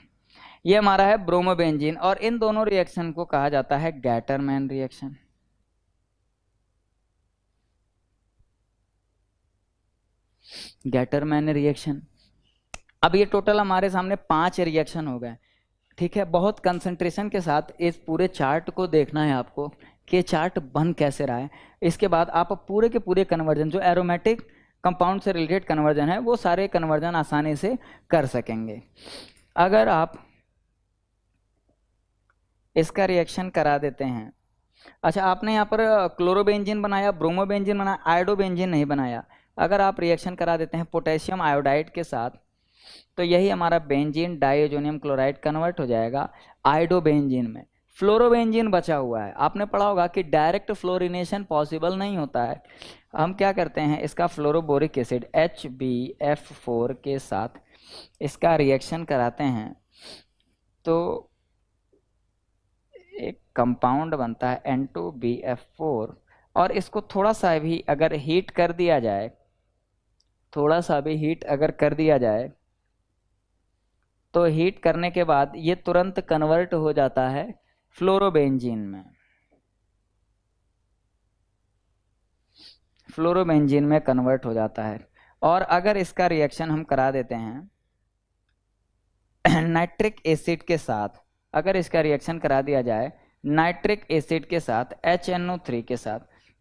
ये हमारा है ब्रोमोबेंजीन, और इन दोनों रिएक्शन को कहा जाता है गैटरमैन रिएक्शन। Gattermann reaction. अब ये टोटल हमारे सामने 5 रिएक्शन हो गए। ठीक है, बहुत कंसंट्रेशन के साथ इस पूरे चार्ट को देखना है आपको कि चार्ट बन कैसे रहा है। इसके बाद आप पूरे के पूरे कन्वर्जन जो एरोमेटिक कंपाउंड से रिलेटेड कन्वर्जन है वो सारे कन्वर्जन आसानी से कर सकेंगे। अगर आप इसका रिएक्शन करा देते हैं, अच्छा आपने यहाँ पर क्लोरोबेंजीन बनाया, ब्रोमोबेंजीन बनाया, आयोडोबेंजीन नहीं बनाया। अगर आप रिएक्शन करा देते हैं पोटेशियम आयोडाइड के साथ तो यही हमारा बेंजीन डाइएजोनियम क्लोराइड कन्वर्ट हो जाएगा आयोडोबेंजीन में। फ्लोरोबेंजीन बचा हुआ है। आपने पढ़ा होगा कि डायरेक्ट फ्लोरिनेशन पॉसिबल नहीं होता है। हम क्या करते हैं, इसका फ्लोरोबोरिक एसिड HbF4 के साथ इसका रिएक्शन कराते हैं तो एक कंपाउंड बनता है N2BF4, और इसको थोड़ा सा भी अगर हीट कर दिया जाए, थोड़ा सा भी हीट अगर कर दिया जाए, तो हीट करने के बाद ये तुरंत कन्वर्ट हो जाता है फ्लोरोबेंजीन में। फ्लोरोबेंजीन में कन्वर्ट हो जाता है। और अगर इसका रिएक्शन हम करा देते हैं नाइट्रिक एसिड के साथ, अगर इसका रिएक्शन करा दिया जाए नाइट्रिक एसिड के साथ HNO3 के साथ,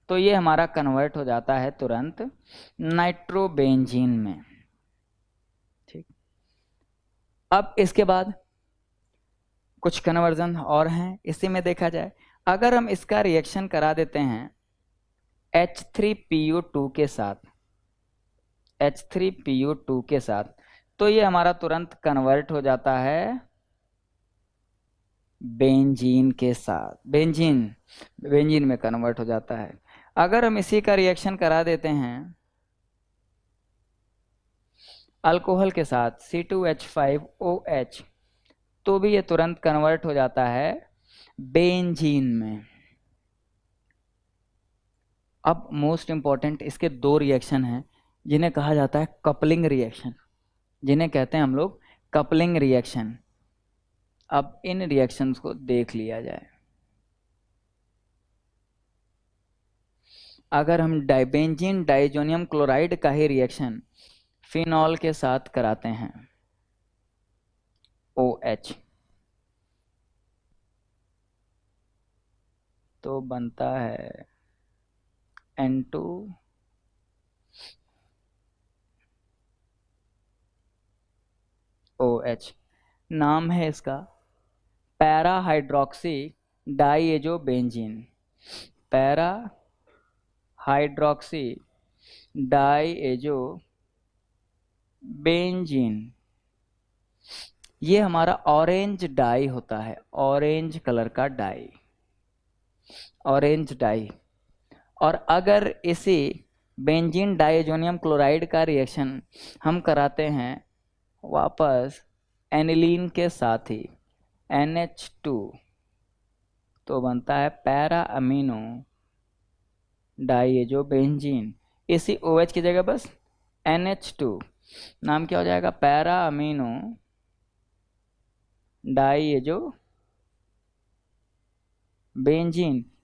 तो ये हमारा कन्वर्ट हो जाता है तुरंत नाइट्रोबेंजीन में। ठीक, अब इसके बाद कुछ कन्वर्जन और हैं। इसी में देखा जाए, अगर हम इसका रिएक्शन करा देते हैं H3PO2 के साथ, H3PO2 के साथ, तो ये हमारा तुरंत कन्वर्ट हो जाता है बेंजीन के साथ, बेंजीन में कन्वर्ट हो जाता है। अगर हम इसी का रिएक्शन करा देते हैं अल्कोहल के साथ C2H5OH, तो भी ये तुरंत कन्वर्ट हो जाता है बेंजीन में। अब मोस्ट इंपॉर्टेंट इसके दो रिएक्शन हैं जिन्हें कहा जाता है कपलिंग रिएक्शन, जिन्हें कहते हैं हम लोग कपलिंग रिएक्शन। अब इन रिएक्शंस को देख लिया जाए। अगर हम डाइबेंजीन डाइजोनियम क्लोराइड का ही रिएक्शन फिनॉल के साथ कराते हैं OH, तो बनता है N2OH। नाम है इसका पैरा हाइड्रोक्सी डाइएजोबेंजीन, पैरा हाइड्रोक्सी डाइएजोबेंजीन। ये हमारा ऑरेंज डाई होता है, ऑरेंज कलर का डाई, ऑरेंज डाई। और अगर इसी बेंजीन डाइजोनियम क्लोराइड का रिएक्शन हम कराते हैं वापस एनिलीन के साथ ही NH2, तो बनता है पैरा अमीनो डाइएजोबेंजीन। इसी OH की जगह बस NH2, नाम क्या हो जाएगा, पैरा अमीनो डाइएजोबेंजीन।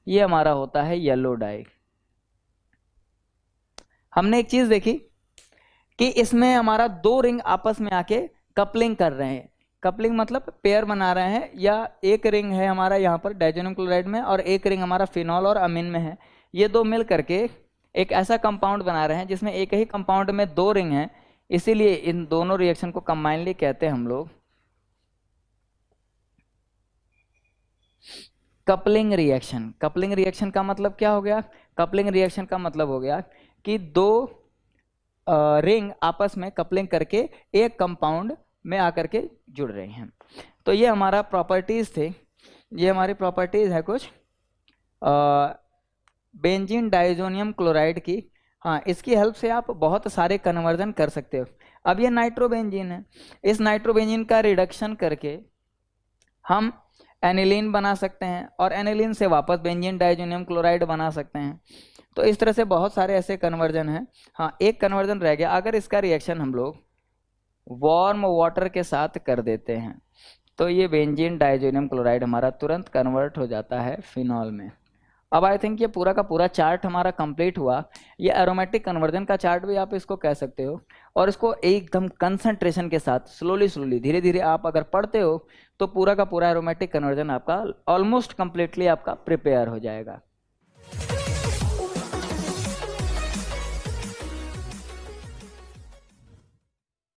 ये हमारा होता है येलो डाई। हमने एक चीज देखी कि इसमें हमारा दो रिंग आपस में आके कपलिंग कर रहे हैं। कपलिंग मतलब पेयर बना रहे हैं, या एक रिंग है हमारा यहाँ पर डाइजोनियम क्लोराइड में और एक रिंग हमारा फिनॉल और अमीन में है। ये दो मिल करके एक ऐसा कंपाउंड बना रहे हैं जिसमें एक ही कंपाउंड में दो रिंग हैं, इसीलिए इन दोनों रिएक्शन को कंबाइनली कहते हैं हम लोग कपलिंग रिएक्शन। कपलिंग रिएक्शन का मतलब क्या हो गया, कपलिंग रिएक्शन का मतलब हो गया कि दो रिंग आपस में कपलिंग करके एक कंपाउंड में आकर के जुड़ रहे हैं। तो ये हमारा प्रॉपर्टीज थे, ये हमारी प्रॉपर्टीज है कुछ बेंजीन डाइजोनियम क्लोराइड की। हाँ, इसकी हेल्प से आप बहुत सारे कन्वर्जन कर सकते हो। अब ये नाइट्रोबेंजीन है, इस नाइट्रोबेंजीन का रिडक्शन करके हम एनिलीन बना सकते हैं और एनिलीन से वापस बेंजीन डाइजोनियम क्लोराइड बना सकते हैं। तो इस तरह से बहुत सारे ऐसे कन्वर्जन हैं। हाँ, एक कन्वर्जन रह गया, अगर इसका रिएक्शन हम लोग वार्म वाटर के साथ कर देते हैं तो ये बेंजीन डाइजोनियम क्लोराइड हमारा तुरंत कन्वर्ट हो जाता है फिनॉल में। अब आई थिंक ये पूरा का पूरा चार्ट हमारा कंप्लीट हुआ। ये एरोमेटिक कन्वर्जन का चार्ट भी आप इसको कह सकते हो, और इसको एकदम कंसंट्रेशन के साथ स्लोली धीरे धीरे आप अगर पढ़ते हो तो पूरा का पूरा एरोमेटिक कन्वर्जन आपका ऑलमोस्ट कंप्लीटली आपका प्रिपेयर हो जाएगा।